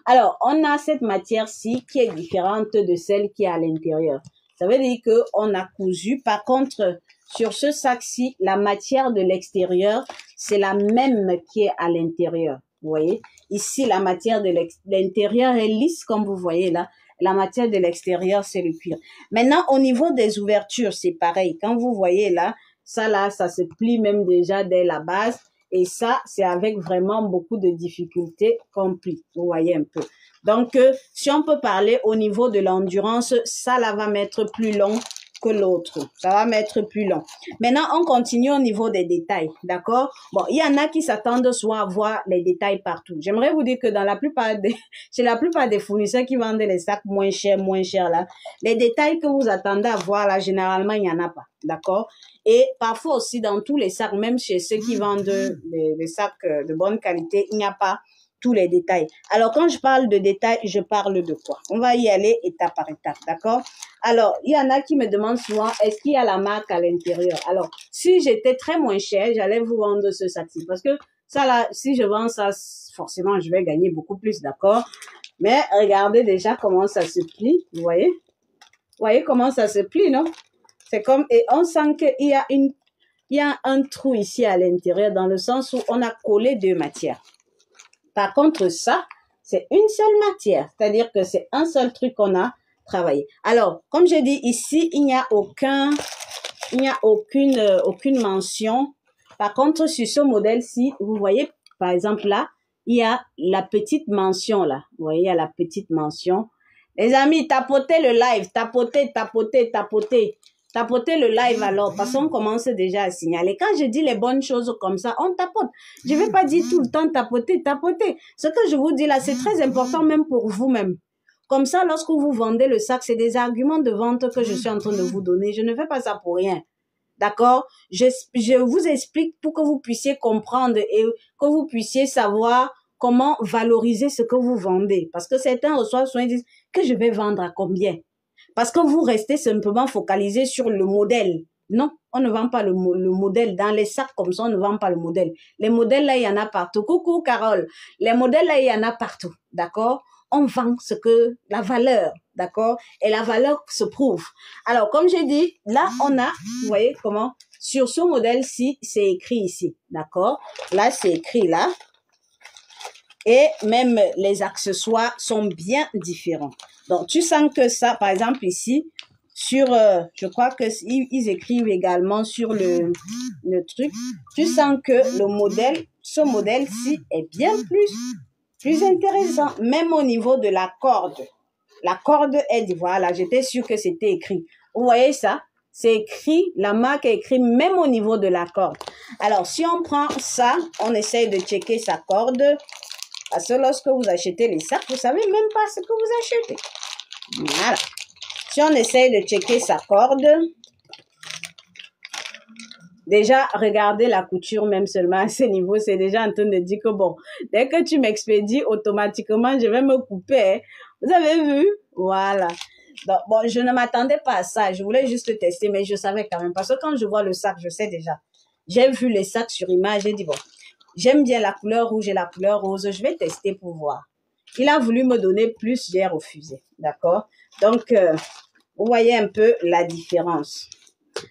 Alors, on a cette matière-ci qui est différente de celle qui est à l'intérieur. Ça veut dire qu'on a cousu. Par contre, sur ce sac-ci, la matière de l'extérieur, c'est la même qui est à l'intérieur. Vous voyez? Ici, la matière de l'intérieur est lisse, comme vous voyez là. La matière de l'extérieur, c'est le cuir. Maintenant, au niveau des ouvertures, c'est pareil. Quand vous voyez là, ça se plie même déjà dès la base. Et ça, c'est avec vraiment beaucoup de difficultés qu'on plie. Vous voyez un peu. Donc, si on peut parler au niveau de l'endurance, ça là va mettre plus long que l'autre. Ça va mettre plus long. Maintenant, on continue au niveau des détails. D'accord? Bon, il y en a qui s'attendent soit à voir les détails partout. J'aimerais vous dire que chez la plupart des fournisseurs qui vendent les sacs moins chers là, les détails que vous attendez à voir là, généralement, il n'y en a pas. D'accord? Et parfois aussi, dans tous les sacs, même chez ceux qui vendent les sacs de bonne qualité, il n'y a pas tous les détails. Alors, quand je parle de détails, je parle de quoi? On va y aller étape par étape, d'accord? Alors, il y en a qui me demandent souvent, est-ce qu'il y a la marque à l'intérieur? Alors, si j'étais très moins cher, j'allais vous vendre ce sac-ci. Parce que ça là, si je vends ça, forcément, je vais gagner beaucoup plus, d'accord? Mais regardez déjà comment ça se plie, vous voyez? Vous voyez comment ça se plie, non? C'est comme, et on sent qu'il y a un trou ici à l'intérieur dans le sens où on a collé deux matières. Par contre, ça, c'est une seule matière. C'est-à-dire que c'est un seul truc qu'on a travaillé. Alors, comme je dis ici, il n'y a aucune mention. Par contre, sur ce modèle-ci, vous voyez, par exemple là, il y a la petite mention là. Vous voyez, il y a la petite mention. Les amis, tapotez le live, tapotez. Tapotez le live alors, parce qu'on commence déjà à signaler. Quand je dis les bonnes choses comme ça, on tapote. Je ne vais pas dire tout le temps tapoter. Ce que je vous dis là, c'est très important même pour vous-même. Comme ça, lorsque vous vendez le sac, c'est des arguments de vente que je suis en train de vous donner. Je ne fais pas ça pour rien. D'accord? Je vous explique pour que vous puissiez comprendre et que vous puissiez savoir comment valoriser ce que vous vendez. Parce que certains reçoivent souvent, ils disent que je vais vendre à combien? Parce que vous restez simplement focalisé sur le modèle. Non, on ne vend pas le modèle. Dans les sacs comme ça, on ne vend pas le modèle. Les modèles là, il y en a partout. Coucou Carole. Les modèles là, il y en a partout. D'accord? On vend la valeur. D'accord? Et la valeur se prouve. Alors, comme j'ai dit, là, on a, vous voyez comment? Sur ce modèle-ci, c'est écrit ici. D'accord? Là, c'est écrit là. Et même les accessoires sont bien différents. Donc, tu sens que ça, par exemple, ici, je crois que ils écrivent également sur le truc. Tu sens que ce modèle-ci est bien plus intéressant, même au niveau de la corde. La corde est, voilà, j'étais sûre que c'était écrit. Vous voyez ça? C'est écrit, la marque est écrite même au niveau de la corde. Alors, si on prend ça, on essaye de checker sa corde. Parce que lorsque vous achetez les sacs, vous savez même pas ce que vous achetez. Voilà. Si on essaye de checker sa corde, déjà, regardez la couture même seulement à ce niveau, c'est déjà en train de dire que bon, dès que tu m'expédies, automatiquement, je vais me couper. Hein. Vous avez vu? Voilà. Donc, bon, je ne m'attendais pas à ça. Je voulais juste tester, mais je savais quand même. Parce que quand je vois le sac, je sais déjà. J'ai vu les sacs sur image, j'ai dit bon, j'aime bien la couleur rouge et la couleur rose, je vais tester pour voir. Il a voulu me donner plus, j'ai refusé. D'accord? Donc, vous voyez un peu la différence.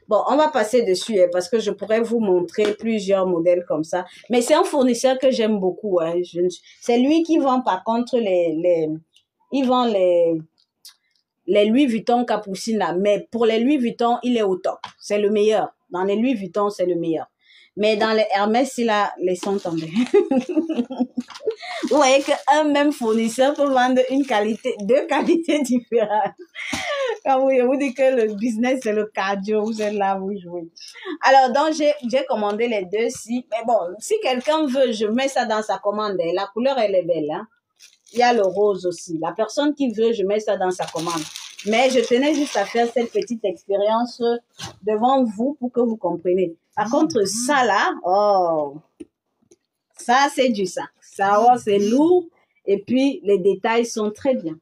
Bon, on va passer dessus hein, parce que je pourrais vous montrer plusieurs modèles comme ça. Mais c'est un fournisseur que j'aime beaucoup. Hein. C'est lui qui vend par contre il vend les Louis Vuitton Capucine là. Mais pour les Louis Vuitton, il est au top. C'est le meilleur. Dans les Louis Vuitton, c'est le meilleur. Mais dans les Hermès, il a laissons tomber. Vous voyez qu'un même fournisseur peut vendre deux qualités différentes. Quand je vous dis que le business, c'est le cardio, vous êtes là, vous jouez. Alors, donc, j'ai commandé les deux si. Mais bon, si quelqu'un veut, je mets ça dans sa commande. La couleur, elle est belle. Hein? Il y a le rose aussi. La personne qui veut, je mets ça dans sa commande. Mais je tenais juste à faire cette petite expérience devant vous pour que vous compreniez. Par contre, ça là, oh, ça c'est du sac. Ça, oh, c'est lourd. Et puis, les détails sont très bien.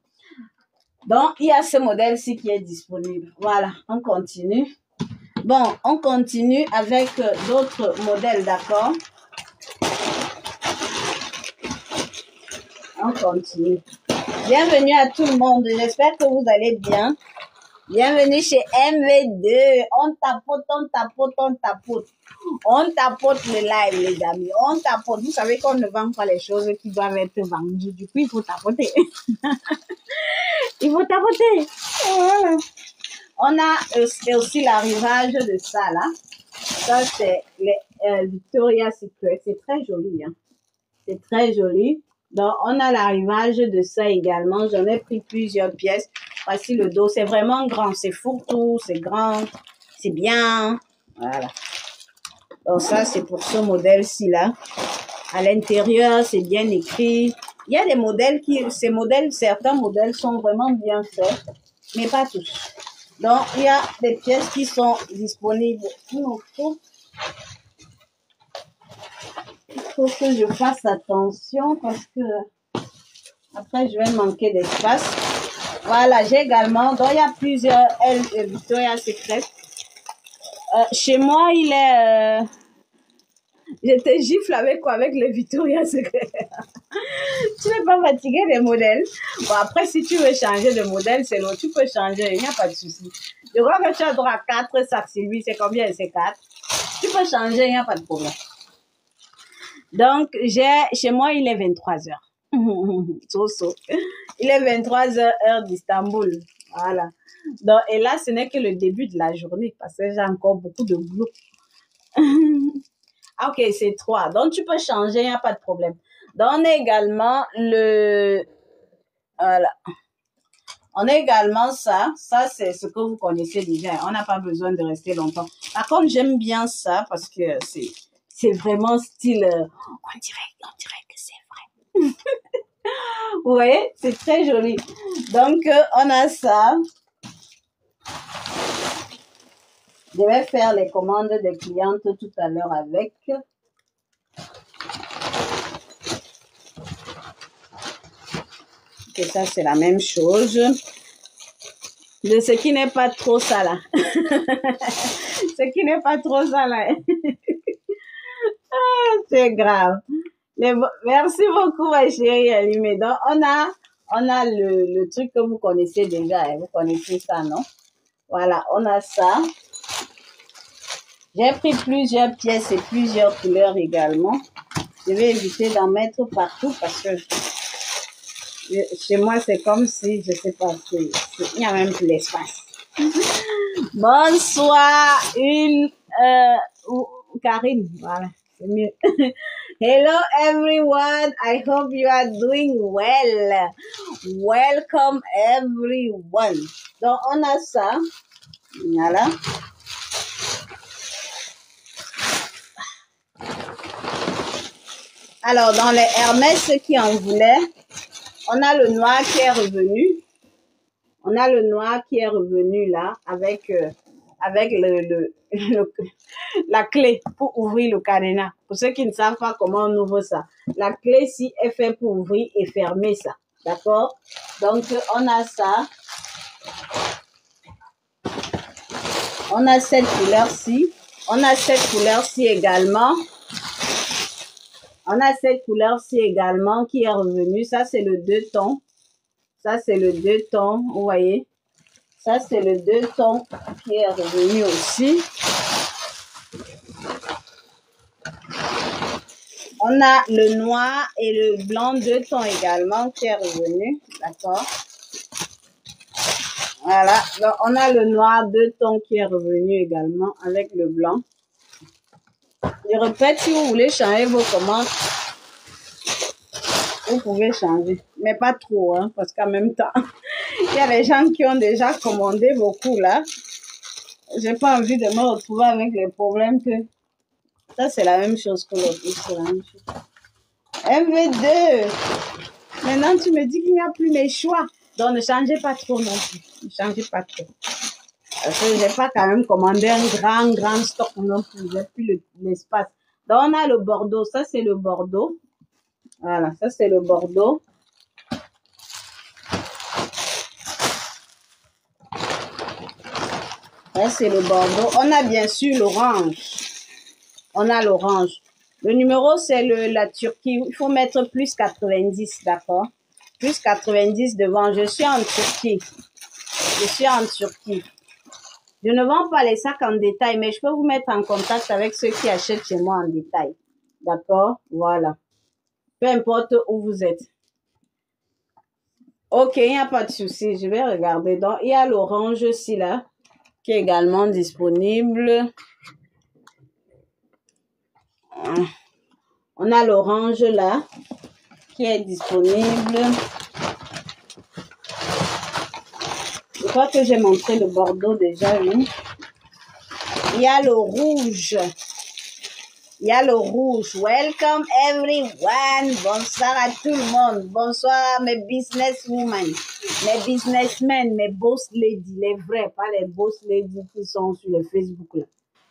Donc, il y a ce modèle-ci qui est disponible. Voilà, on continue. Bon, on continue avec d'autres modèles, d'accord? On continue. Bienvenue à tout le monde. J'espère que vous allez bien. Bienvenue chez MV2. On tapote, on tapote, on tapote. On tapote le live, les amis. On tapote. Vous savez qu'on ne vend pas les choses qui doivent être vendues. Du coup, il faut tapoter. Il faut tapoter. Voilà. On a aussi l'arrivage de ça, là. Ça, c'est les Victoria's Secret. C'est très joli, hein. C'est très joli. Donc, on a l'arrivage de ça également. J'en ai pris plusieurs pièces. Voici le dos. C'est vraiment grand. C'est fourre-tout. C'est grand. C'est bien. Voilà. Donc, ça, c'est pour ce modèle-ci, là. À l'intérieur, c'est bien écrit. Il y a des modèles certains modèles sont vraiment bien faits, mais pas tous. Donc, il y a des pièces qui sont disponibles. Il faut que je fasse attention parce que après, je vais manquer d'espace. Voilà, j'ai également, donc il y a plusieurs Victoria's Secret. Chez moi, il est... J'étais gifle avec quoi? Avec les Victoria's Secret. Tu n'es pas fatigué des modèles. Bon, après, si tu veux changer de modèle, c'est long. Tu peux changer, il n'y a pas de souci. Je crois que tu as droit à 4 sacs, Sylvie. C'est combien? C'est 4. Tu peux changer, il n'y a pas de problème. Donc, chez moi, il est 23h. Il est 23h, heure d'Istanbul. Voilà. Donc, et là, ce n'est que le début de la journée parce que j'ai encore beaucoup de boulot. Ok, c'est 3. Donc, tu peux changer, il n'y a pas de problème. Donc, on a également voilà. On a également ça. Ça, c'est ce que vous connaissez déjà. On n'a pas besoin de rester longtemps. Par contre, j'aime bien ça parce que c'est vraiment style... on dirait que c'est vrai. Vous voyez, c'est très joli. Donc, on a ça. Je vais faire les commandes des clientes tout à l'heure avec. Et ça, c'est la même chose. De ce qui n'est pas trop ça là. Ce qui n'est pas trop ça là. Ah, c'est grave. Merci beaucoup, ma chérie Allumée. Donc, on a le truc que vous connaissez déjà. Hein. Vous connaissez ça, non? Voilà, on a ça. J'ai pris plusieurs pièces et plusieurs couleurs également. Je vais éviter d'en mettre partout parce que chez moi, c'est comme si, je sais pas, il y a même plus l'espace. Bonsoir, Karine, voilà, c'est mieux. Hello everyone, I hope you are doing well. Welcome everyone. Donc, on a ça, voilà. Alors, dans les Hermès, ceux qui en voulaient, on a le noir qui est revenu. On a le noir qui est revenu là avec la clé pour ouvrir le cadenas. Pour ceux qui ne savent pas comment on ouvre ça, la clé si est fait pour ouvrir et fermer ça. D'accord? Donc, on a ça. On a cette couleur-ci. On a cette couleur-ci également. On a cette couleur-ci également qui est revenue. Ça, c'est le 2 tons. Ça, c'est le 2 tons. Vous voyez? Ça, c'est le 2 tons qui est revenu aussi. On a le noir et le blanc 2 tons également qui est revenu. D'accord? Voilà. Donc, on a le noir 2 tons qui est revenu également avec le blanc. Je répète, si vous voulez changer vos commandes, vous pouvez changer. Mais pas trop, hein, parce qu'en même temps, il y a des gens qui ont déjà commandé beaucoup là. J'ai pas envie de me retrouver avec les problèmes que... Ça, c'est la même chose que l'autre. C'est la même chose. MV2. Maintenant, tu me dis qu'il n'y a plus mes choix. Donc, ne changez pas trop non plus. Ne changez pas trop. Parce que j'ai pas quand même commandé un grand stock non plus. J'ai plus l'espace. Donc, on a le Bordeaux. Ça, c'est le Bordeaux. Voilà, ça, c'est le Bordeaux. Ça, c'est le Bordeaux. On a bien sûr l'orange. On a l'orange. Le numéro, c'est la Turquie. Il faut mettre plus 90, d'accord? Plus 90 devant. Je suis en Turquie. Je suis en Turquie. Je ne vends pas les sacs en détail, mais je peux vous mettre en contact avec ceux qui achètent chez moi en détail. D'accord? Voilà. Peu importe où vous êtes. Ok, il n'y a pas de souci. Je vais regarder. Donc, il y a l'orange aussi là, qui est également disponible. On a l'orange là, qui est disponible. Je crois que j'ai montré le Bordeaux déjà, oui. Il y a le rouge. Il y a le rouge. Welcome everyone. Bonsoir à tout le monde. Bonsoir mes businesswomen, mes businessmen, mes boss ladies, les vrais, pas les boss ladies qui sont sur le Facebook là.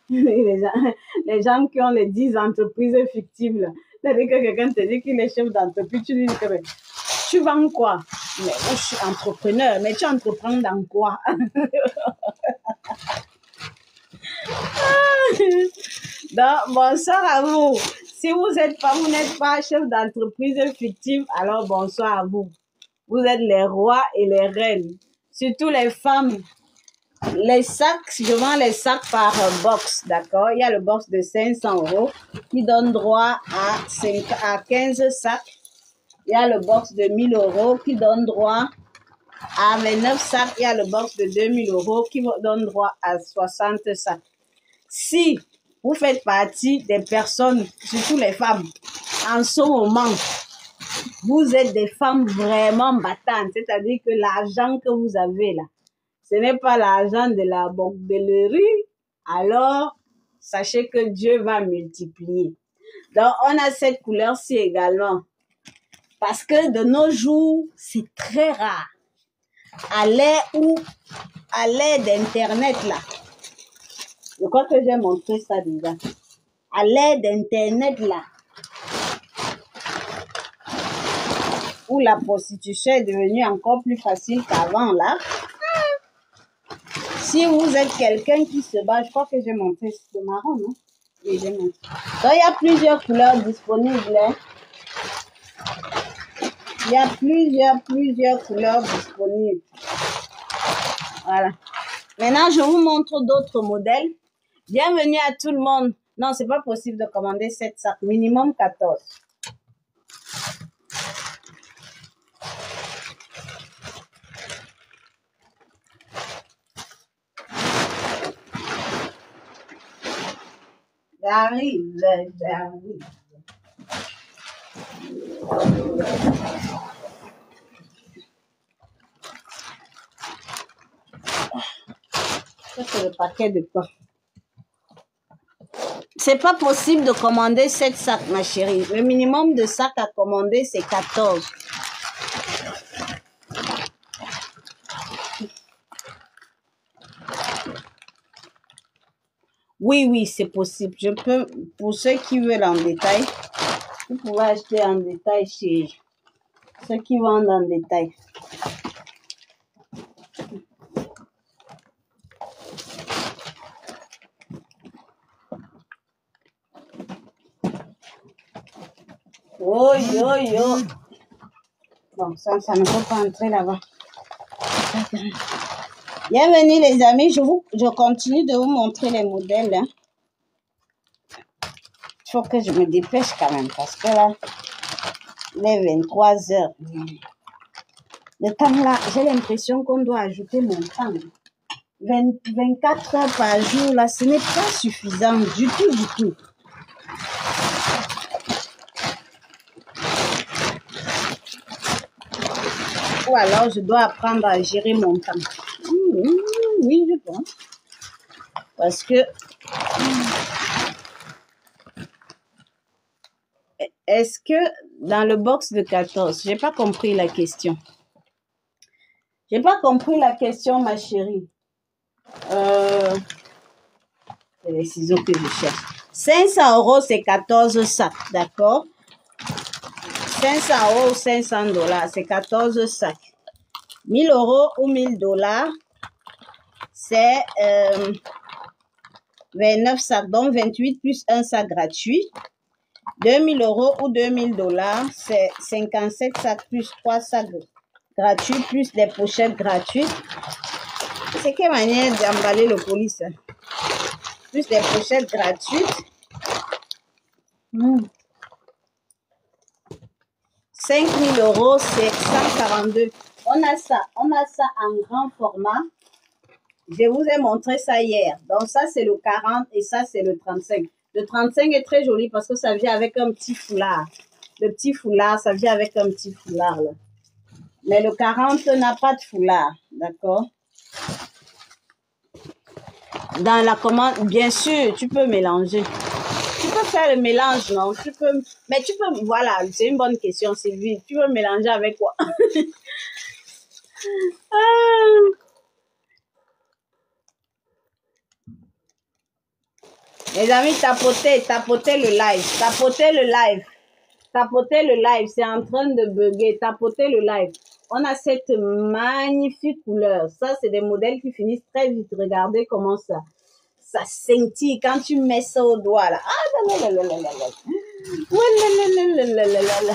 Les gens qui ont les 10 entreprises fictives là. C'est-à-dire que quelqu'un te dit qu'il est chef d'entreprise, tu dis que tu vends quoi? Mais je suis entrepreneur, mais tu entreprends dans quoi? Donc, bonsoir à vous. Si vous n'êtes pas chef d'entreprise fictive, alors bonsoir à vous. Vous êtes les rois et les reines. Surtout les femmes. Les sacs, je vends les sacs par box, d'accord? Il y a le box de 500 € qui donne droit à 15 sacs. Il y a le box de 1000 € qui donne droit à 29 sacs. Il y a le box de 2000 € qui donne droit à 60 sacs. Si vous faites partie des personnes, surtout les femmes, en ce moment, vous êtes des femmes vraiment battantes, c'est-à-dire que l'argent que vous avez là, ce n'est pas l'argent de la bordelerie, alors sachez que Dieu va multiplier. Donc, on a cette couleur-ci également. Parce que de nos jours, c'est très rare. À l'ère d'Internet, là, je crois que j'ai montré ça déjà. À l'ère d'Internet, là, où la prostitution est devenue encore plus facile qu'avant, là, si vous êtes quelqu'un qui se bat, je crois que j'ai montré ce marron, non? Oui, j'ai montré. Donc, il y a plusieurs couleurs disponibles. Hein. Il y a plusieurs couleurs disponibles. Voilà. Maintenant, je vous montre d'autres modèles. Bienvenue à tout le monde. Non, c'est pas possible de commander 7 sacs. Minimum 14. J'arrive. Ça, c'est le paquet de pain. C'est pas possible de commander 7 sacs, ma chérie. Le minimum de sacs à commander, c'est 14. Oui, oui, c'est possible. Je peux, pour ceux qui veulent en détail, vous pouvez acheter en détail chez ceux qui vendent en détail. Oh, yo, yo. Bon, ça ne peut pas entrer là-bas. Bienvenue les amis, je continue de vous montrer les modèles. Hein. Il faut que je me dépêche quand même parce que là, il est 23 heures. Le temps là, j'ai l'impression qu'on doit ajouter mon temps. 24 heures par jour là, ce n'est pas suffisant du tout, du tout. Ou alors je dois apprendre à gérer mon temps. Oui, je pense. Parce que est-ce que dans le box de 14, j'ai pas compris la question. J'ai pas compris la question, ma chérie. C'est les ciseaux que je cherche. 500 euros, c'est 14 sacs, d'accord? 500 euros ou 500 dollars, c'est 14 sacs. 1000 euros ou 1000 dollars, c'est 29 sacs, donc 28 plus un sac gratuit. 2000 euros ou 2000 dollars, c'est 57 sacs plus 3 sacs gratuits plus des pochettes gratuites. C'est quelle manière d'emballer le colis, hein? Plus des pochettes gratuites. 5000 euros, c'est 142. On a ça en grand format. Je vous ai montré ça hier. Donc ça, c'est le 40 et ça, c'est le 35. Le 35 est très joli parce que ça vient avec un petit foulard. Le petit foulard, ça vient avec un petit foulard, là. Mais le 40 n'a pas de foulard, d'accord? Dans la commande, bien sûr, tu peux mélanger. Tu peux faire le mélange, non? Mais tu peux, voilà, c'est une bonne question, Sylvie. Tu veux mélanger avec quoi? Les amis, tapotez le live, tapotez le live, c'est en train de bugger, tapotez le live. On a cette magnifique couleur. Ça, c'est des modèles qui finissent très vite. Regardez comment ça scintille quand tu mets ça au doigt, là. Ah, là, là, là, là, là, là.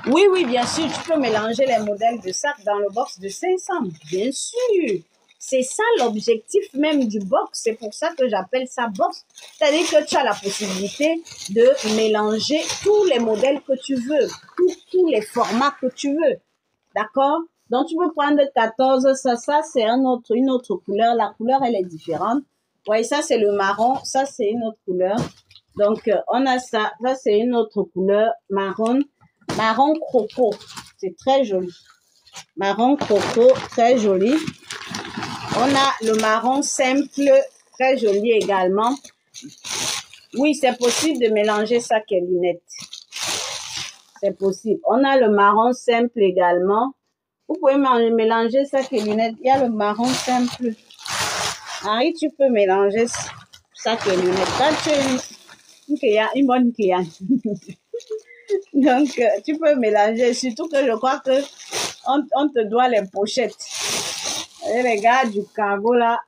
Oui, oui, bien sûr, tu peux mélanger les modèles de sacs dans le box de 500. Bien sûr. C'est ça l'objectif même du box. C'est pour ça que j'appelle ça box. C'est-à-dire que tu as la possibilité de mélanger tous les modèles que tu veux, tous les formats que tu veux. D'accord? Donc, tu peux prendre 14. Ça c'est une autre couleur. La couleur, elle est différente. Vous voyez, ça, c'est le marron. Ça, c'est une autre couleur. Donc, on a ça. Ça, c'est une autre couleur marron. Marron croco. C'est très joli. Marron croco, très joli. On a le marron simple, très joli également. Oui, c'est possible de mélanger sac et lunettes. C'est possible. On a le marron simple également. Vous pouvez mélanger sac et lunettes. Il y a le marron simple. Henri, tu peux mélanger sac et lunettes. Quand tu es une bonne cliente. Donc, tu peux mélanger. Surtout que je crois que on te doit les pochettes. Et les gars du cargo là,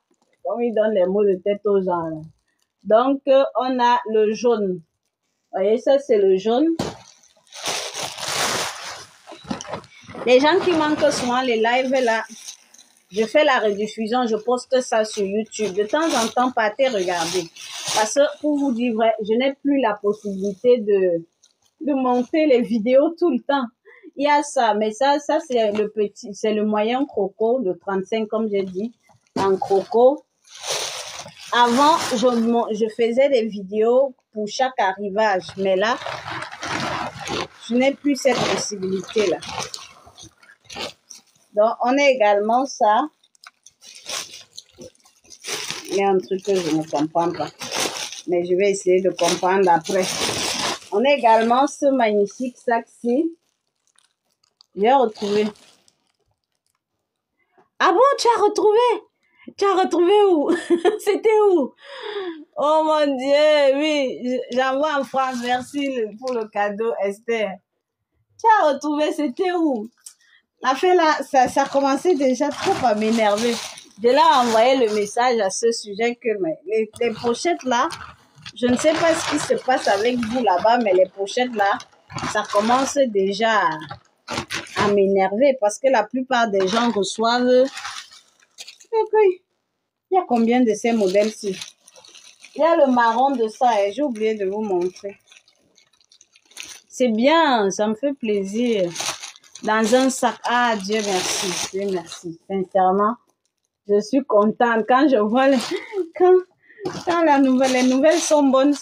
comme ils donnent les mots de tête aux gens là. Donc, on a le jaune. Vous voyez, ça c'est le jaune. Les gens qui manquent souvent les lives là, je fais la rediffusion, je poste ça sur YouTube. De temps en temps, partez regarder. Parce que, pour vous dire vrai, je n'ai plus la possibilité de monter les vidéos tout le temps. Il y a ça, mais ça c'est le petit, c'est le moyen croco de 35, comme j'ai dit, en croco. Avant, je faisais des vidéos pour chaque arrivage, mais là, je n'ai plus cette possibilité-là. Donc, on a également ça. Il y a un truc que je ne comprends pas, mais je vais essayer de comprendre après. On a également ce magnifique sac-ci. J'ai retrouvé. Ah bon, tu as retrouvé? Tu as retrouvé où? C'était où? Oh mon Dieu, oui, j'envoie en France, merci pour le cadeau, Esther. Tu as retrouvé, c'était où? La fin là, ça commençait déjà trop à m'énerver. De là à envoyer le message à ce sujet que les pochettes là, je ne sais pas ce qui se passe avec vous là-bas, mais les pochettes là, ça commence déjà à m'énerver parce que la plupart des gens reçoivent. Il y a combien de ces modèles-ci? Il y a le marron de ça et j'ai oublié de vous montrer. C'est bien, ça me fait plaisir. Dans un sac. Ah, Dieu merci, Dieu merci. Sincèrement, je suis contente. Quand je vois quand les nouvelles sont bonnes,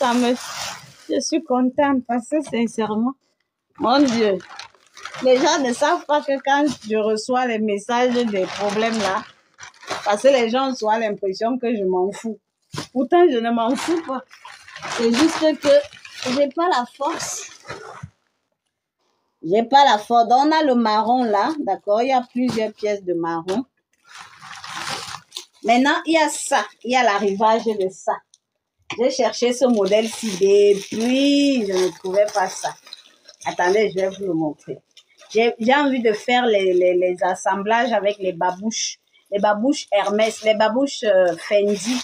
je suis contente parce que sincèrement, mon Dieu, les gens ne savent pas que quand je reçois les messages des problèmes là, parce que les gens ont l'impression que je m'en fous. Pourtant, je ne m'en fous pas. C'est juste que j'ai pas la force. J'ai pas la force. Donc, on a le marron là, d'accord? Il y a plusieurs pièces de marron. Maintenant, il y a ça. Il y a l'arrivage de ça. J'ai cherché ce modèle-ci depuis, je ne trouvais pas ça. Attendez, je vais vous le montrer. J'ai envie de faire les assemblages avec les babouches Hermès, les babouches Fendi.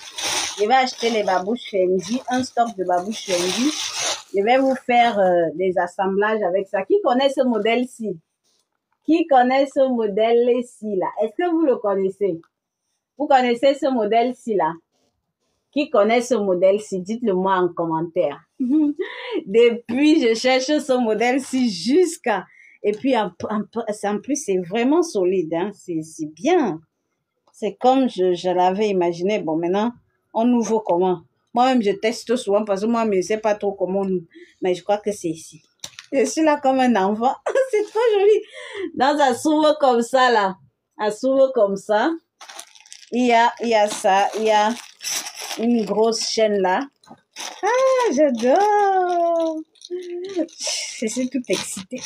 Je vais acheter les babouches Fendi, un stock de babouches Fendi. Je vais vous faire des assemblages avec ça. Qui connaît ce modèle-ci? Qui connaît ce modèle-ci là? Est-ce que vous le connaissez? Vous connaissez ce modèle-ci là? Qui connaît ce modèle-ci? Dites-le moi en commentaire. Depuis, je cherche ce modèle-ci jusqu'à... Et puis, en plus, c'est vraiment solide. Hein? C'est bien. C'est comme je l'avais imaginé. Bon, maintenant, on ouvre comment? Moi-même, je teste souvent parce que moi, je ne sais pas trop comment on ouvre. Mais je crois que c'est ici. Je suis là comme un enfant. C'est trop joli. Donc, ça s'ouvre comme ça, là. Ça s'ouvre comme ça. Il y a ça. Il y a une grosse chaîne là. Ah, j'adore. Je suis toute excitée.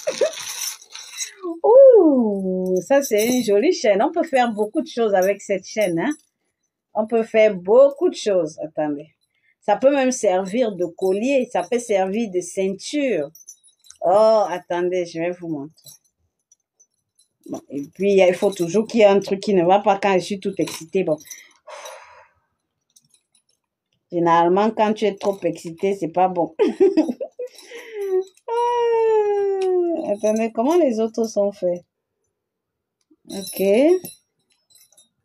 Ouh, ça c'est une jolie chaîne. On peut faire beaucoup de choses avec cette chaîne. Hein? On peut faire beaucoup de choses. Attendez. Ça peut même servir de collier. Ça peut servir de ceinture. Oh, attendez, je vais vous montrer. Bon, et puis, il faut toujours qu'il y ait un truc qui ne va pas quand je suis toute excitée. Bon. Généralement, quand tu es trop excité, c'est pas bon. Attendez, comment les autres sont faits? Ok.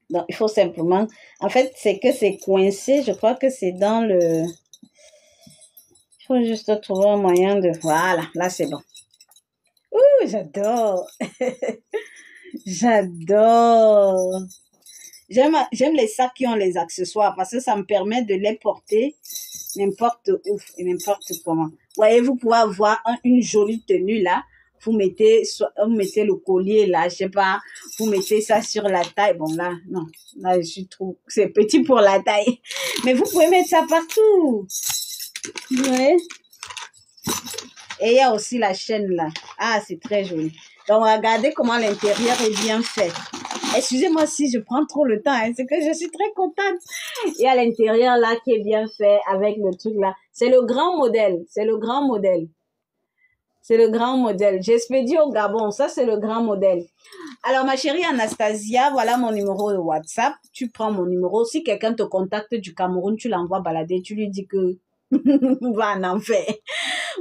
Donc, il faut simplement... En fait, c'est que c'est coincé. Je crois que c'est dans le... Il faut juste trouver un moyen de... Voilà, là, c'est bon. Ouh, j'adore. J'adore. J'aime les sacs qui ont les accessoires parce que ça me permet de les porter n'importe où et n'importe comment. Voyez, vous pouvez avoir une jolie tenue là. Vous mettez le collier là, je sais pas, vous mettez ça sur la taille. Bon là, non, là je suis trop, c'est petit pour la taille. Mais vous pouvez mettre ça partout. Vous voyez? Et il y a aussi la chaîne là. Ah, c'est très joli. Donc regardez comment l'intérieur est bien fait. Excusez-moi si je prends trop le temps, hein, c'est que je suis très contente. Il y a l'intérieur là qui est bien fait avec le truc là. C'est le grand modèle. C'est le grand modèle. C'est le grand modèle. J'expédie au Gabon. Ça, c'est le grand modèle. Alors, ma chérie Anastasia, voilà mon numéro de WhatsApp. Tu prends mon numéro. Si quelqu'un te contacte du Cameroun, tu l'envoies balader. Tu lui dis que va en enfer.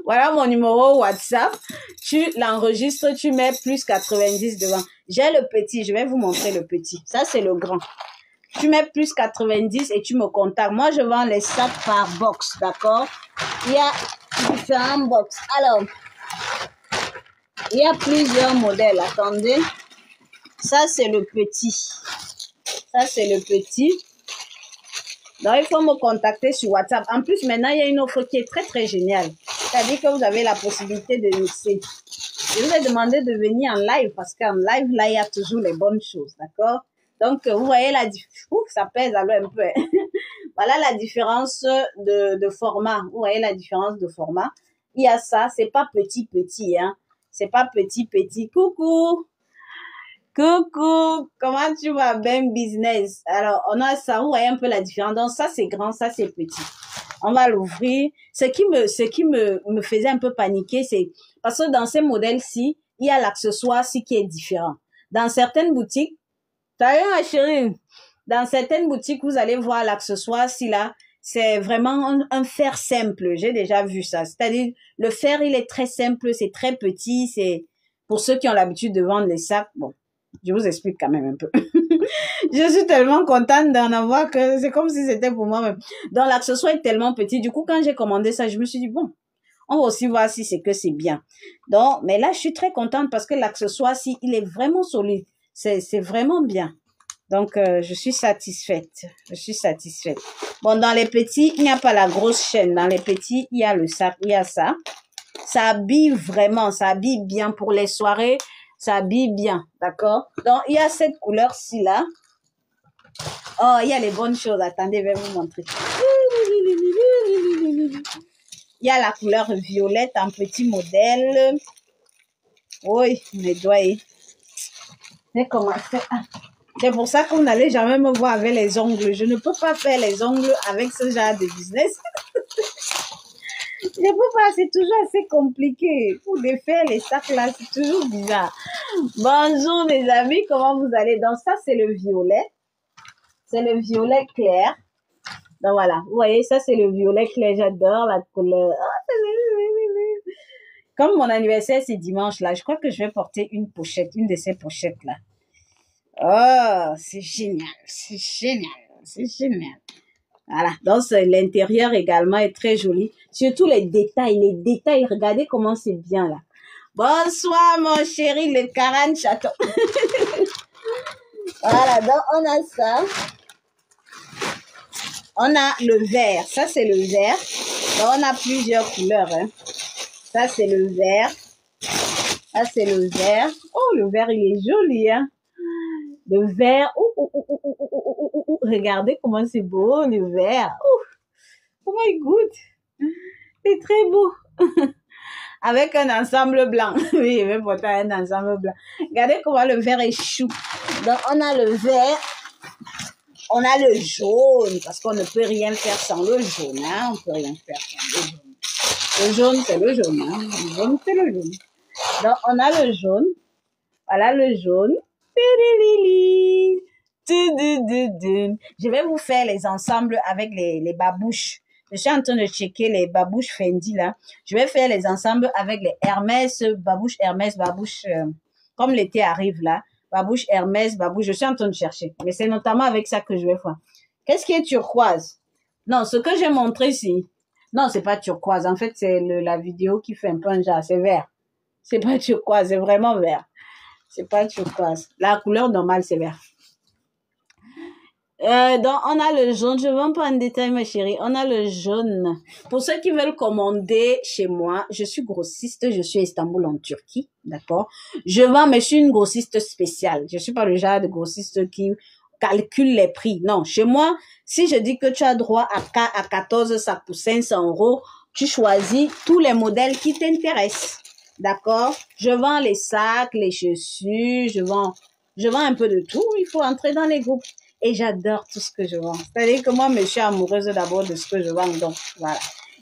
Voilà mon numéro WhatsApp. Tu l'enregistres, tu mets plus 90 devant. J'ai le petit. Je vais vous montrer le petit. Ça, c'est le grand. Tu mets plus 90 et tu me contactes. Moi, je vends les sacs par box, d'accord? Il y a différents box. Alors, il y a plusieurs modèles. Attendez. Ça, c'est le petit. Ça, c'est le petit. Donc, il faut me contacter sur WhatsApp. En plus, maintenant, il y a une offre qui est très, très géniale. C'est-à-dire que vous avez la possibilité de mixer. Je vous ai demandé de venir en live parce qu'en live, là, il y a toujours les bonnes choses. D'accord? Donc, vous voyez la différence. Ça pèse alors un peu. Voilà la différence de format. Vous voyez la différence de format. Il y a ça. C'est pas petit, petit, hein. C'est pas petit, petit. Coucou. Coucou, comment tu vas? Ben business. Alors, on a ça, vous voyez un peu la différence. Donc, ça, c'est grand, ça, c'est petit. On va l'ouvrir. Ce qui me faisait un peu paniquer, c'est parce que dans ces modèles-ci, il y a l'accessoire-ci qui est différent. Dans certaines boutiques, t'as vu, ma chérie? Dans certaines boutiques, vous allez voir l'accessoire-ci, là, c'est vraiment un fer simple. J'ai déjà vu ça. C'est-à-dire, le fer, il est très simple, c'est très petit, c'est, pour ceux qui ont l'habitude de vendre les sacs, bon, je vous explique quand même un peu. Je suis tellement contente d'en avoir que c'est comme si c'était pour moi-même. Donc, l'accessoire est tellement petit. Du coup, quand j'ai commandé ça, je me suis dit, bon, on va aussi voir si c'est que c'est bien. Donc, mais là, je suis très contente parce que l'accessoire, si, il est vraiment solide. C'est vraiment bien. Donc, je suis satisfaite. Je suis satisfaite. Bon, dans les petits, il n'y a pas la grosse chaîne. Dans les petits, il y a le sac, il y a ça. Ça habille vraiment, ça habille bien pour les soirées. Ça habille bien, d'accord? Donc, il y a cette couleur-ci, là. Oh, il y a les bonnes choses. Attendez, je vais vous montrer. Il y a la couleur violette en petit modèle. Oui, mes doigts. C'est comment faire? C'est pour ça qu'on n'allait jamais me voir avec les ongles. Je ne peux pas faire les ongles avec ce genre de business. Je peux pas, c'est toujours assez compliqué. Pour défaire les sacs là, c'est toujours bizarre. Bonjour mes amis, comment vous allez? Donc ça, c'est le violet. C'est le violet clair. Donc voilà, vous voyez, ça c'est le violet clair. J'adore la couleur. Comme mon anniversaire, c'est dimanche là, je crois que je vais porter une pochette, une de ces pochettes là. Oh, c'est génial, c'est génial, c'est génial. Voilà, donc l'intérieur également est très joli. Surtout les détails, regardez comment c'est bien là. Bonsoir mon chéri, le Karan Chaton. Voilà, donc on a ça. On a le vert, ça c'est le vert. Donc on a plusieurs couleurs. Hein. Ça c'est le vert. Ça c'est le vert. Oh, le vert il est joli. Hein. Le vert. Regardez comment c'est beau le vert. Oh my god. C'est très beau. Avec un ensemble blanc. Oui, je vais porter un ensemble blanc. Regardez comment le vert est chou. Donc, on a le vert. On a le jaune. Parce qu'on ne peut rien faire sans le jaune. Hein? On ne peut rien faire sans le jaune. Le jaune, c'est le jaune. Hein? Le jaune, c'est le jaune. Donc, on a le jaune. Voilà le jaune. Je vais vous faire les ensembles avec les babouches. Je suis en train de checker les babouches Fendi là. Je vais faire les ensembles avec les Hermès, babouche Hermès, babouche, comme l'été arrive là. Babouche Hermès, babouche. Je suis en train de chercher. Mais c'est notamment avec ça que je vais faire. Qu'est-ce qui est turquoise? Non, ce que j'ai montré ici. Non, c'est pas turquoise. En fait, c'est la vidéo qui fait un peu un genre. C'est vert. C'est pas turquoise, c'est vraiment vert. C'est pas turquoise. La couleur normale, c'est vert. Donc, on a le jaune. Je ne vends pas en détail, ma chérie. On a le jaune. Pour ceux qui veulent commander chez moi, je suis grossiste. Je suis à Istanbul, en Turquie. D'accord? Je vends, mais je suis une grossiste spéciale. Je suis pas le genre de grossiste qui calcule les prix. Non, chez moi, si je dis que tu as droit à 14 sacs pour 500 €, tu choisis tous les modèles qui t'intéressent. D'accord? Je vends les sacs, les chaussures, je vends un peu de tout. Il faut entrer dans les groupes. Et j'adore tout ce que je vends. C'est-à-dire que moi, je suis amoureuse d'abord de ce que je vends. Donc, voilà.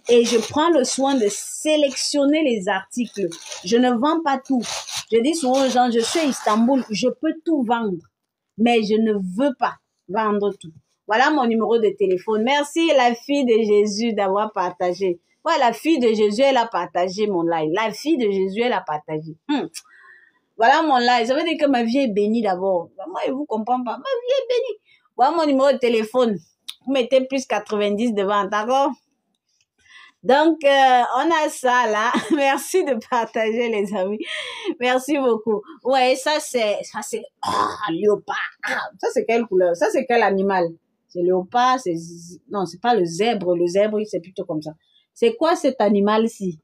Et je prends le soin de sélectionner les articles. Je ne vends pas tout. Je dis souvent aux gens, je suis à Istanbul, je peux tout vendre. Mais je ne veux pas vendre tout. Voilà mon numéro de téléphone. Merci la fille de Jésus d'avoir partagé. Ouais, la fille de Jésus, elle a partagé mon live. La fille de Jésus, elle a partagé. Voilà mon live. Ça veut dire que ma vie est bénie d'abord. Moi, je vous comprends pas. Ma vie est bénie. Voilà mon numéro de téléphone. Vous mettez plus 90 devant, d'accord? Donc, on a ça là. Merci de partager, les amis. Merci beaucoup. Ouais, ça c'est, léopard. Ça c'est quelle couleur? Ça c'est quel animal? C'est léopard, non, c'est pas le zèbre. Le zèbre, c'est plutôt comme ça. C'est quoi cet animal-ci?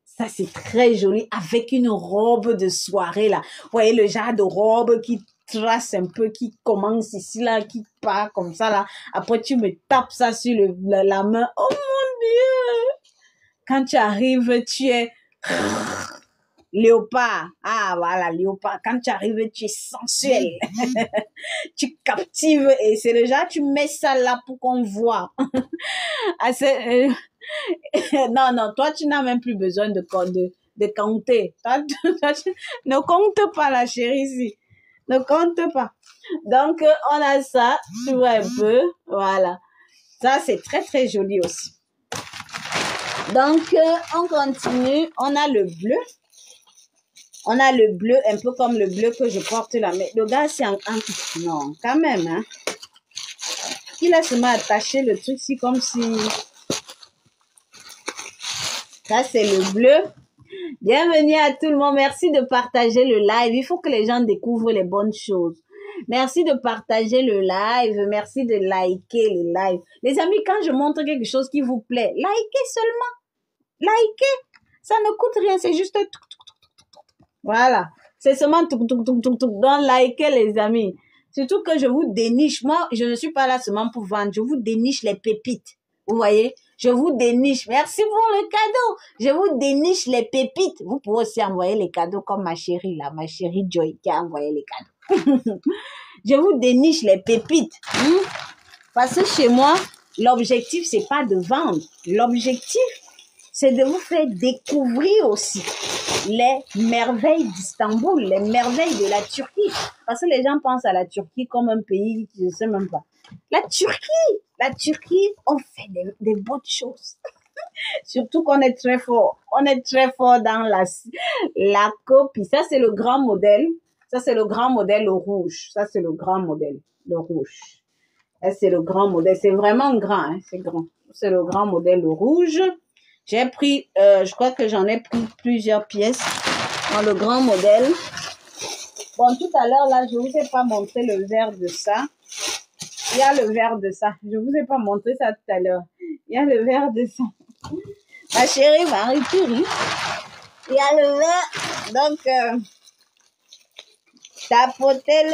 Ça, c'est très joli avec une robe de soirée, là. Vous voyez le genre de robe qui trace un peu, qui commence ici, là, qui part comme ça, là. Après, tu me tapes ça sur la main. Oh mon Dieu! Quand tu arrives, tu es... Léopard. Ah, voilà, léopard. Quand tu arrives, tu es sensuel. Tu captives et c'est déjà, tu mets ça là pour qu'on voit. Ah, non, non, toi, tu n'as même plus besoin de compter. Ne compte pas, la chérie, ici. Ne compte pas. Donc, on a ça, tu vois un peu. Voilà. Ça, c'est très, très joli aussi. Donc, on continue. On a le bleu. On a le bleu, un peu comme le bleu que je porte là. Mais le gars, c'est non, quand même, hein. Il a seulement attaché le truc ici comme si... Ça, c'est le bleu. Bienvenue à tout le monde. Merci de partager le live. Il faut que les gens découvrent les bonnes choses. Merci de partager le live. Merci de liker le live. Les amis, quand je montre quelque chose qui vous plaît, likez seulement. Likez. Ça ne coûte rien. C'est juste... Voilà. C'est seulement... Donc, likez, les amis. Surtout que je vous déniche. Moi, je ne suis pas là seulement pour vendre. Je vous déniche les pépites. Vous voyez? Je vous déniche. Merci pour le cadeau. Je vous déniche les pépites. Vous pouvez aussi envoyer les cadeaux comme ma chérie là, ma chérie Joy qui a envoyé les cadeaux. Je vous déniche les pépites. Parce que chez moi, l'objectif, c'est pas de vendre. L'objectif, c'est de vous faire découvrir aussi les merveilles d'Istanbul, les merveilles de la Turquie. Parce que les gens pensent à la Turquie comme un pays qui ne sait même pas. La Turquie, on fait des bonnes choses. Surtout qu'on est très fort. On est très fort dans la copie. Ça, c'est le grand modèle. Ça, c'est le grand modèle, le rouge. Ça, c'est le grand modèle, le rouge. Ça, c'est le grand modèle. C'est vraiment grand, hein. C'est grand. C'est le grand modèle, le rouge. J'ai pris, je crois que j'en ai pris plusieurs pièces dans le grand modèle. Bon, tout à l'heure, là, je vous ai pas montré le vert de ça. Il y a le vert de ça. Je vous ai pas montré ça tout à l'heure. Il y a le vert de ça. Ma chérie Marie-Curie. Il y a le vert. Donc, tapotez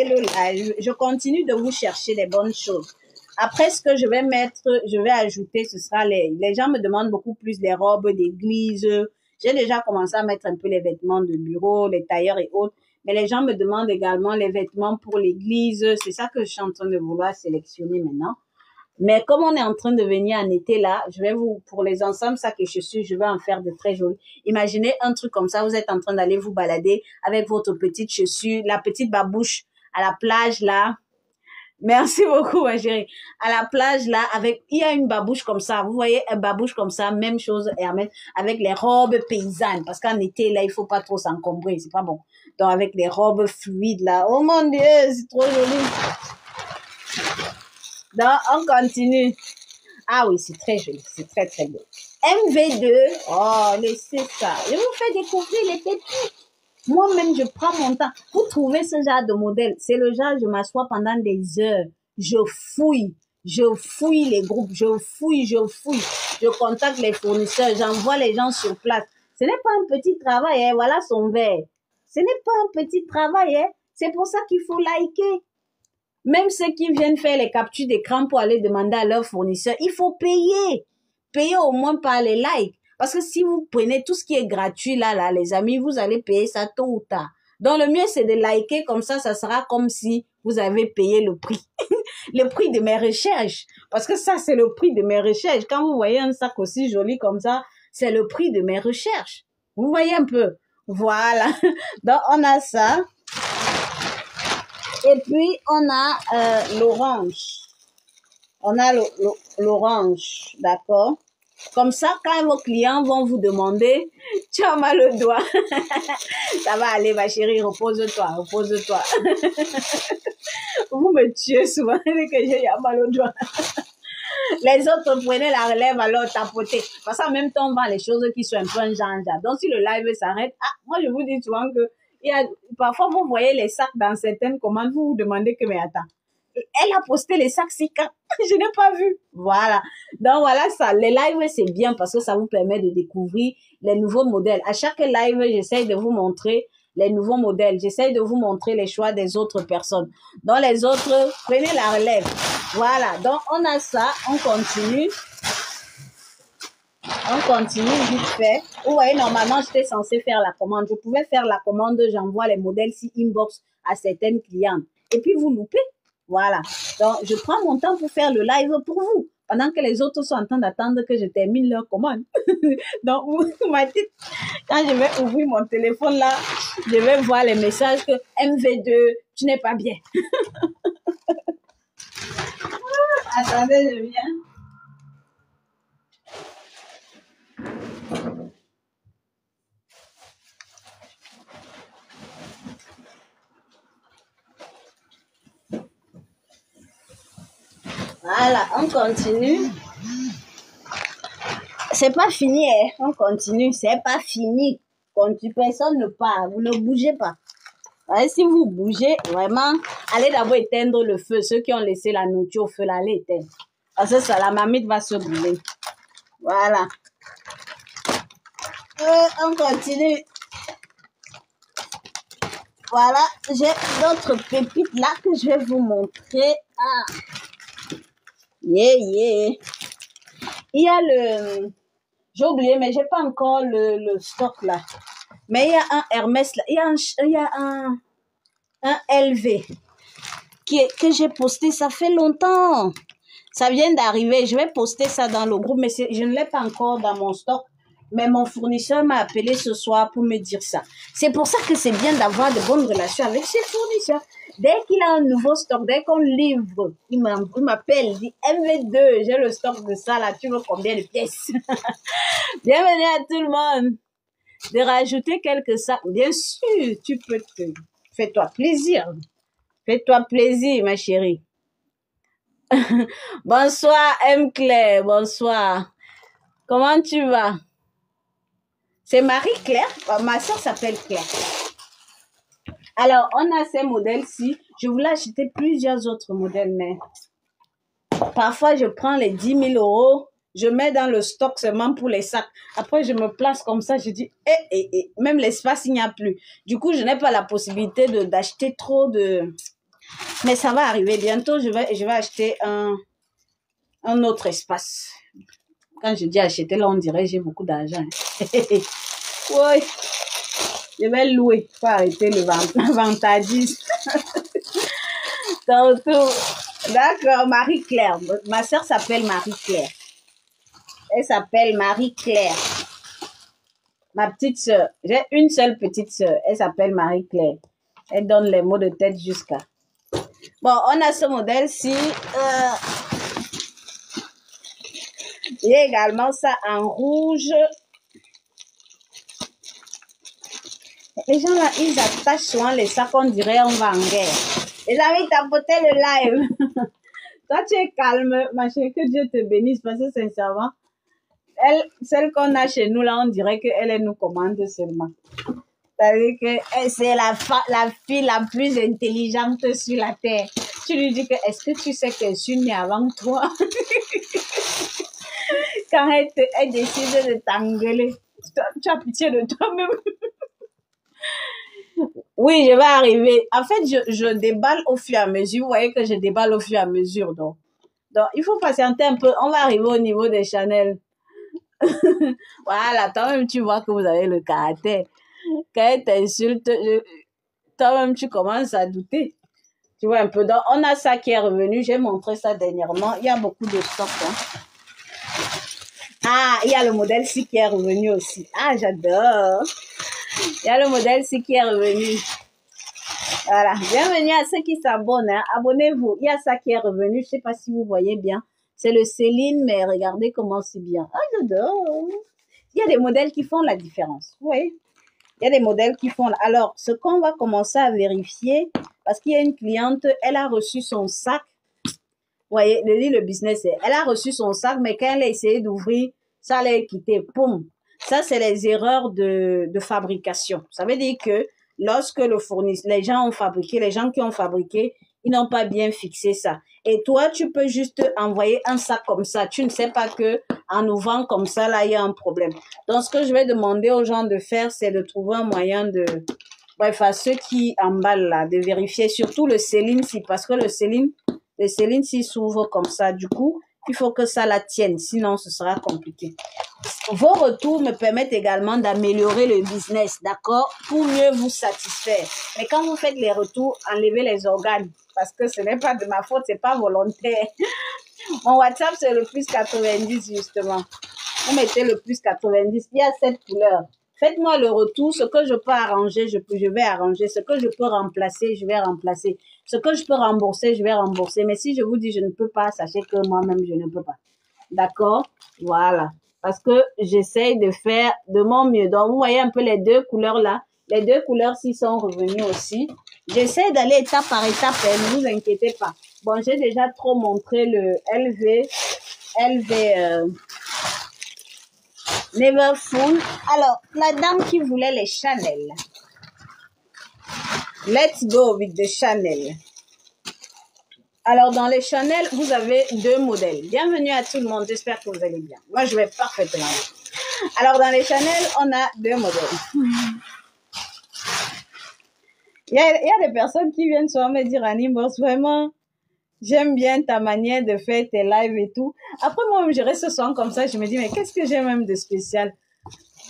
le live. Je continue de vous chercher les bonnes choses. Après, ce que je vais mettre, je vais ajouter, ce sera les gens me demandent beaucoup plus les robes d'église. J'ai déjà commencé à mettre un peu les vêtements de bureau, les tailleurs et autres. Mais les gens me demandent également les vêtements pour l'église. C'est ça que je suis en train de vouloir sélectionner maintenant. Mais comme on est en train de venir en été là, je vais pour les ensembles, ça que je suis, je vais en faire de très jolis. Imaginez un truc comme ça, vous êtes en train d'aller vous balader avec votre petite chaussure, la petite babouche à la plage là. Merci beaucoup, ma chérie. À la plage, là, il y a une babouche comme ça. Vous voyez, une babouche comme ça, même chose, avec les robes paysannes. Parce qu'en été, là, il faut pas trop s'encombrer. C'est pas bon. Donc, avec les robes fluides, là. Oh mon Dieu, c'est trop joli. Donc, on continue. Ah oui, c'est très joli. C'est très, très beau. MV2. Oh, laissez ça. Je vous fais découvrir les pépites. Moi-même, je prends mon temps. Vous trouvez ce genre de modèle. C'est le genre, je m'assois pendant des heures. Je fouille les groupes. Je fouille. Je contacte les fournisseurs. J'envoie les gens sur place. Ce n'est pas un petit travail, hein. Voilà son verre. Ce n'est pas un petit travail, hein. C'est pour ça qu'il faut liker. Même ceux qui viennent faire les captures d'écran pour aller demander à leurs fournisseurs, il faut payer. Payer au moins par les likes. Parce que si vous prenez tout ce qui est gratuit là, les amis, vous allez payer ça tôt ou tard. Donc, le mieux, c'est de liker comme ça sera comme si vous avez payé le prix. Le prix de mes recherches. Parce que ça, c'est le prix de mes recherches. Quand vous voyez un sac aussi joli comme ça, c'est le prix de mes recherches. Vous voyez un peu? Voilà. Donc, on a ça. Et puis, on a l'orange. On a l'orange, d'accord? Comme ça, quand vos clients vont vous demander, tu as mal au doigt. Ça va aller, ma chérie, repose-toi. Vous me tuez souvent dès que j'ai mal au doigt. Les autres prenaient la relève, alors tapotez. Parce qu'en même temps, on vend les choses qui sont un peu un genre. Donc, si le live s'arrête, moi, je vous dis souvent que parfois, vous voyez les sacs dans certaines commandes, vous vous demandez que, mais attends, elle a posté les sacs si quand je n'ai pas vu. Voilà. Donc, voilà ça. Les lives, c'est bien parce que ça vous permet de découvrir les nouveaux modèles. À chaque live, j'essaye de vous montrer les nouveaux modèles. J'essaye de vous montrer les choix des autres personnes. Donc, les autres, prenez la relève. Voilà. Donc, on a ça. On continue. On continue vite fait. Vous voyez, normalement, j'étais censée faire la commande. Je pouvais faire la commande, j'envoie les modèles si inbox à certaines clientes. Et puis, vous loupez. Voilà. Donc, je prends mon temps pour faire le live pour vous. Pendant que les autres sont en train d'attendre que je termine leur commande. Donc, vous m'avez dit, quand je vais ouvrir mon téléphone là, je vais voir les messages que MV2, tu n'es pas bien. Attendez, je viens. Voilà, on continue. C'est pas fini, hein. On continue. C'est pas fini. Personne ne part. Vous ne bougez pas. Ouais, si vous bougez, vraiment, allez d'abord éteindre le feu. Ceux qui ont laissé la nourriture au feu, là, allez éteindre. Parce que ça, la marmite va se brûler. Voilà. On continue. Voilà, j'ai d'autres pépites là que je vais vous montrer. Ah. Yeah. Il y a le... J'ai oublié, mais j'ai pas encore le stock là. Mais il y a un Hermès là. Il y a un LV que j'ai posté, ça fait longtemps. Ça vient d'arriver. Je vais poster ça dans le groupe, mais je ne l'ai pas encore dans mon stock. Mais mon fournisseur m'a appelé ce soir pour me dire ça. C'est pour ça que c'est bien d'avoir de bonnes relations avec ses fournisseurs. Dès qu'il a un nouveau stock, dès qu'on livre, il m'appelle, il dit MV2, j'ai le stock de ça là, tu veux combien de pièces? Bienvenue à tout le monde. De rajouter quelques sacs, bien sûr, tu peux fais-toi plaisir. Fais-toi plaisir, ma chérie. Bonsoir, M. Claire, bonsoir. Comment tu vas? C'est Marie-Claire. Ma soeur s'appelle Claire. Alors, on a ces modèles-ci. Je voulais acheter plusieurs autres modèles, mais parfois, je prends les 10 000 €, je mets dans le stock seulement pour les sacs. Après, je me place comme ça, je dis, même l'espace, il n'y a plus. Du coup, je n'ai pas la possibilité d'acheter trop de... Mais ça va arriver. Bientôt, je vais acheter un autre espace. Quand je dis acheter, là, on dirait j'ai beaucoup d'argent. Oui. Je vais louer. Il faut arrêter le vantagisme. D'accord, Marie-Claire. Ma soeur s'appelle Marie-Claire. Elle s'appelle Marie-Claire. Ma petite soeur. J'ai une seule petite soeur. Elle s'appelle Marie-Claire. Elle donne les mots de tête jusqu'à... Bon, on a ce modèle-ci. Il y a également ça en rouge. Les gens là, ils attachent souvent les sacs, on dirait on va en guerre. Les amis, tapotez le live. Toi, tu es calme, ma chérie, que Dieu te bénisse, parce que sincèrement, celle qu'on a chez nous là, on dirait qu'elle nous commande seulement. C'est-à-dire que c'est la fille la plus intelligente sur la terre. Tu lui dis que, est-ce que tu sais qu'elle est née avant toi? Quand elle décide de t'engueuler, tu as pitié de toi-même. Oui, je vais arriver. En fait, je déballe au fur et à mesure. Vous voyez que je déballe au fur et à mesure. Donc, il faut patienter un peu. On va arriver au niveau des Chanel. Voilà, toi-même, tu vois que vous avez le caractère. Quand elle t'insulte, toi-même, tu commences à douter. Tu vois un peu. Donc, on a ça qui est revenu. J'ai montré ça dernièrement. Il y a beaucoup de stock. Hein. Ah, il y a le modèle-ci qui est revenu aussi. Ah, j'adore. Il y a le modèle-ci qui est revenu. Voilà. Bienvenue à ceux qui s'abonnent. Hein. Abonnez-vous. Il y a ça qui est revenu. Je ne sais pas si vous voyez bien. C'est le Céline, mais regardez comment c'est bien. Ah, j'adore. Il y a des modèles qui font la différence. Vous voyez? Il y a des modèles qui font... Alors, ce qu'on va commencer à vérifier, parce qu'il y a une cliente, elle a reçu son sac. Vous voyez, le business, elle a reçu son sac, mais quand elle a essayé d'ouvrir, ça l'a quitté. Poum! Ça, c'est les erreurs de fabrication. Ça veut dire que lorsque les gens qui ont fabriqué, ils n'ont pas bien fixé ça. Et toi, tu peux juste envoyer un sac comme ça. Tu ne sais pas que en ouvrant comme ça, là, il y a un problème. Donc, ce que je vais demander aux gens de faire, c'est de trouver un moyen de... Bref, à ceux qui emballent là, de vérifier surtout le Céline, parce que le Céline, s'il s'ouvre comme ça, du coup, il faut que ça la tienne, sinon ce sera compliqué. Vos retours me permettent également d'améliorer le business, d'accord, pour mieux vous satisfaire. Mais quand vous faites les retours, enlevez les organes, parce que ce n'est pas de ma faute, c'est pas volontaire. Mon WhatsApp, c'est le plus 90, justement. Vous mettez le plus 90, il y a 7 couleurs. Faites-moi le retour, ce que je peux arranger, je vais arranger. Ce que je peux remplacer, je vais remplacer. Ce que je peux rembourser, je vais rembourser. Mais si je vous dis je ne peux pas, sachez que moi-même, je ne peux pas. D'accord? Voilà. Parce que j'essaye de faire de mon mieux. Donc, vous voyez un peu les deux couleurs là. Les deux couleurs s'y sont revenues aussi. J'essaie d'aller étape par étape, ne vous inquiétez pas. Bon, j'ai déjà trop montré le Neverfull. Alors, la dame qui voulait les Chanel. Let's go with the Chanel. Alors, dans les Chanel, vous avez deux modèles. Bienvenue à tout le monde. J'espère que vous allez bien. Moi, je vais parfaitement. Alors, dans les Chanel, on a deux modèles. Il y a des personnes qui viennent souvent me dire, Annie Boss, vraiment, j'aime bien ta manière de faire tes lives et tout. Après, moi, je reste souvent comme ça. Je me dis, mais qu'est-ce que j'ai même de spécial?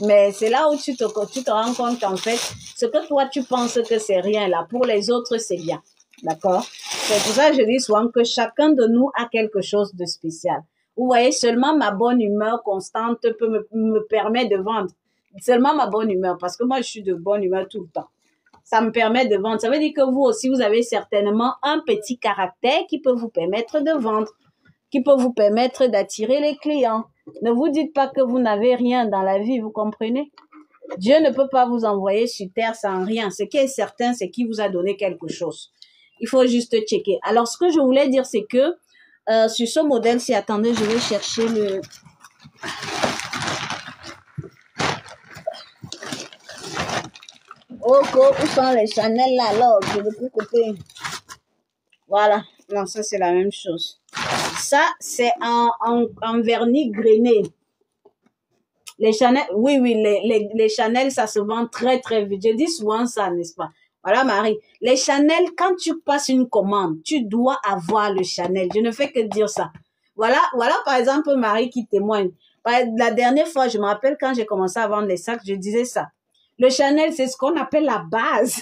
Mais c'est là où tu te rends compte qu'en fait, ce que toi, tu penses que c'est rien là, pour les autres, c'est bien. D'accord? C'est pour ça que je dis souvent que chacun de nous a quelque chose de spécial. Vous voyez, seulement ma bonne humeur constante peut me permettre de vendre. Seulement ma bonne humeur, parce que moi, je suis de bonne humeur tout le temps. Ça me permet de vendre. Ça veut dire que vous aussi, vous avez certainement un petit caractère qui peut vous permettre de vendre, qui peut vous permettre d'attirer les clients. Ne vous dites pas que vous n'avez rien dans la vie, vous comprenez? Dieu ne peut pas vous envoyer sur terre sans rien. Ce qui est certain, c'est qu'il vous a donné quelque chose. Il faut juste checker. Alors, ce que je voulais dire, c'est que sur ce modèle-ci, attendez, je vais chercher le... Oh, où sont les Chanel là, alors, de l'autre côté? Voilà. Non, ça, c'est la même chose. Ça, c'est en vernis grainé. Les Chanel, oui, les Chanel, ça se vend très, très vite. Je dis souvent ça, n'est-ce pas? Voilà, Marie. Les Chanel, quand tu passes une commande, tu dois avoir le Chanel. Je ne fais que dire ça. Voilà, par exemple, Marie qui témoigne. La dernière fois, je me rappelle quand j'ai commencé à vendre les sacs, je disais ça. Le Chanel, c'est ce qu'on appelle la base.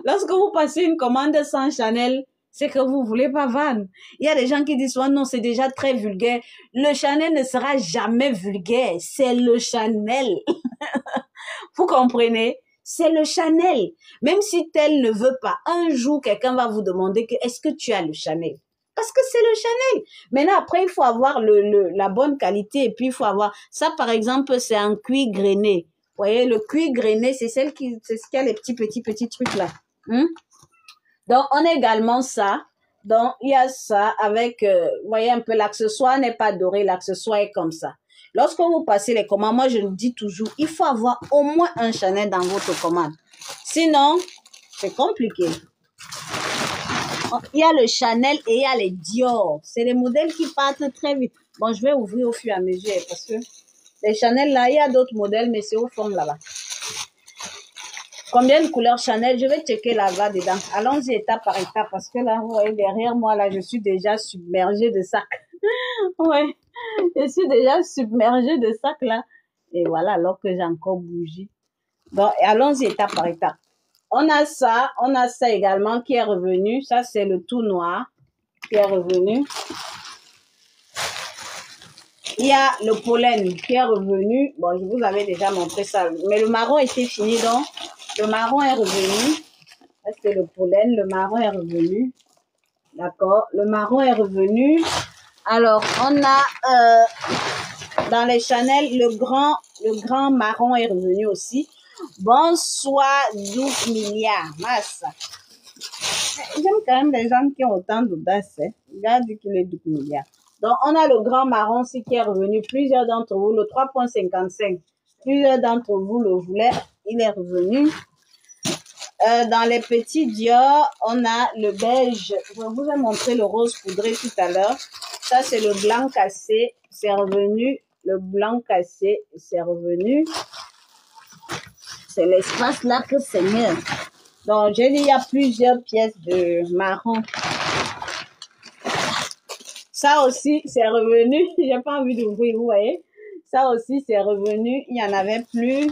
Lorsque vous passez une commande sans Chanel, c'est que vous voulez pas vendre. Il y a des gens qui disent, non, c'est déjà très vulgaire. Le Chanel ne sera jamais vulgaire. C'est le Chanel. Vous comprenez? C'est le Chanel. Même si tel ne veut pas, un jour, quelqu'un va vous demander est-ce que tu as le Chanel? Parce que c'est le Chanel. Maintenant, après, il faut avoir la bonne qualité et puis il faut avoir, ça par exemple, c'est un cuir grainé. Vous voyez, le cuir grainé, c'est ce qui a les petits trucs là. Donc, on a également ça. Donc, il y a ça avec, vous voyez un peu, l'accessoire n'est pas doré, l'accessoire est comme ça. Lorsque vous passez les commandes, moi, je le dis toujours, il faut avoir au moins un Chanel dans votre commande. Sinon, c'est compliqué. Il y a le Chanel et il y a les Dior. C'est des modèles qui partent très vite. Bon, je vais ouvrir au fur et à mesure parce que les Chanel là, il y a d'autres modèles, mais c'est au fond là-bas. Combien de couleurs Chanel? Je vais checker là-bas dedans. Allons-y étape par étape parce que là, vous voyez, derrière moi, là, je suis déjà submergée de sacs. Ouais, je suis déjà submergée de sacs là. Et voilà, alors que j'ai encore bougé. Donc, allons-y étape par étape. On a ça également qui est revenu. Ça, c'est le tout noir qui est revenu. Il y a le pollen qui est revenu. Bon, je vous avais déjà montré ça. Mais le marron était fini, donc le marron est revenu. Ça, c'est le pollen. Le marron est revenu. D'accord. Le marron est revenu. Alors, on a dans les Chanel, le grand marron est revenu aussi. Bonsoir, 12 milliards. Masse. J'aime quand même les gens qui ont autant d'audace. Regarde qu'il est 12 milliards. Donc, on a le grand marron aussi qui est revenu. Plusieurs d'entre vous, le 3,55. Plusieurs d'entre vous le voulaient. Il est revenu. Dans les petits Dior, on a le beige. Je vous ai montré le rose poudré tout à l'heure. Ça, c'est le blanc cassé. C'est revenu. Le blanc cassé, c'est revenu. C'est l'espace là que c'est mieux. Donc, j'ai dit, il y a plusieurs pièces de marron. Ça aussi, c'est revenu. J'ai pas envie d'ouvrir, vous voyez. Ça aussi, c'est revenu. Il n'y en avait plus.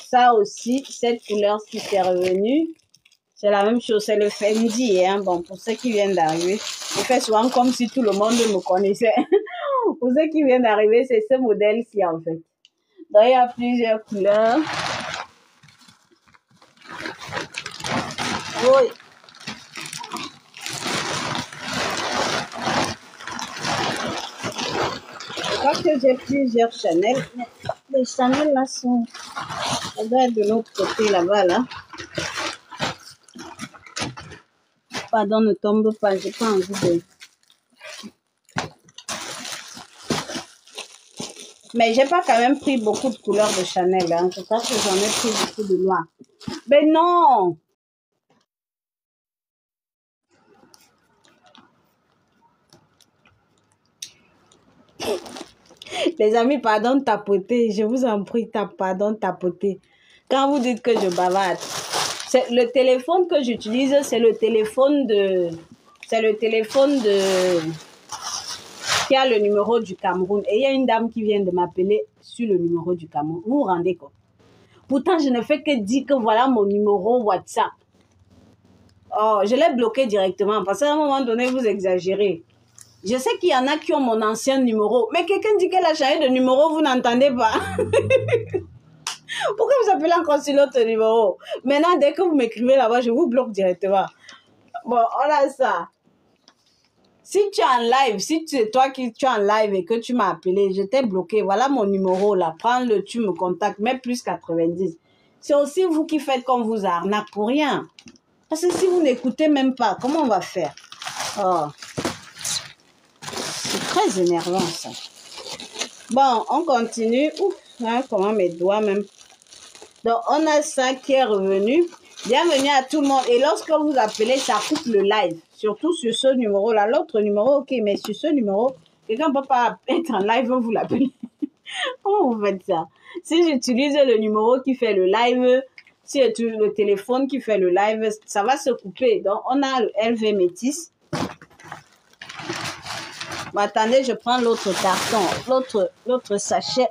Ça aussi, cette couleur-ci, c'est revenu. C'est la même chose, c'est le Fendi. Hein. Bon, pour ceux qui viennent d'arriver, je fais souvent comme si tout le monde me connaissait. Pour ceux qui viennent d'arriver, c'est ce modèle-ci, en fait. Donc, il y a plusieurs couleurs. Oui. Je crois que j'ai plusieurs Chanel. Les Chanel, là, sont... Ça doit être de l'autre côté, là-bas, là. Pardon, ne tombe pas, j'ai pas envie de... Mais j'ai pas quand même pris beaucoup de couleurs de Chanel, hein. Je crois que j'en ai pris beaucoup de noir. Mais non! Les amis, pardon de tapoter. Je vous en prie, pardon de tapoter. Quand vous dites que je bavarde, le téléphone que j'utilise, c'est le téléphone de... C'est le téléphone de... qui a le numéro du Cameroun. Et il y a une dame qui vient de m'appeler sur le numéro du Cameroun. Vous vous rendez compte? Pourtant, je ne fais que dire que voilà mon numéro WhatsApp. Oh, je l'ai bloqué directement parce qu'à un moment donné, vous exagérez. Je sais qu'il y en a qui ont mon ancien numéro. Mais quelqu'un dit qu'elle a changé de numéro, vous n'entendez pas. Pourquoi vous appelez encore sur l'autre numéro? Maintenant, dès que vous m'écrivez là-bas, je vous bloque directement. Bon, on a ça. Si tu es en live, si c'est toi qui es en live et que tu m'as appelé, je t'ai bloqué. Voilà mon numéro là. Prends-le, tu me contactes. Mets plus 90. C'est aussi vous qui faites comme vous arnaque pour rien. Parce que si vous n'écoutez même pas, comment on va faire? Oh. C'est très énervant ça. Bon, on continue. Ouf, hein, comment mes doigts même. Donc, on a ça qui est revenu. Bienvenue à tout le monde. Et lorsque vous appelez, ça coupe le live. Surtout sur ce numéro-là. L'autre numéro, ok, mais sur ce numéro, quelqu'un ne peut pas être en live, vous l'appelez. Comment vous faites ça? Si j'utilise le numéro qui fait le live, si j'utilise le téléphone qui fait le live, ça va se couper. Donc, on a le LV Métis. Bon, attendez, je prends l'autre carton, l'autre sachet.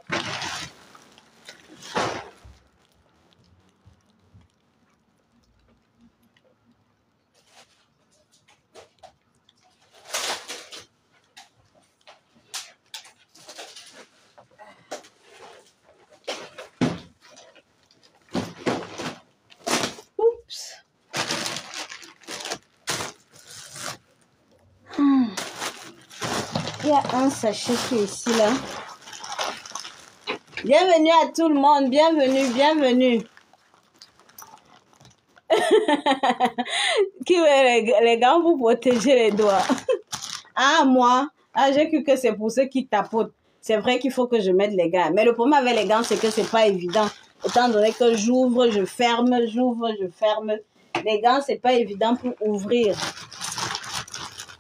Oups. Il y a un sachet qui est ici, là. Bienvenue à tout le monde. Bienvenue, bienvenue. Qui veut les gants pour protéger les doigts? Ah, moi? Ah, j'ai cru que c'est pour ceux qui tapotent. C'est vrai qu'il faut que je mette les gants. Mais le problème avec les gants, c'est que c'est pas évident. Étant donné que j'ouvre, je ferme, j'ouvre, je ferme. Les gants, c'est pas évident pour ouvrir.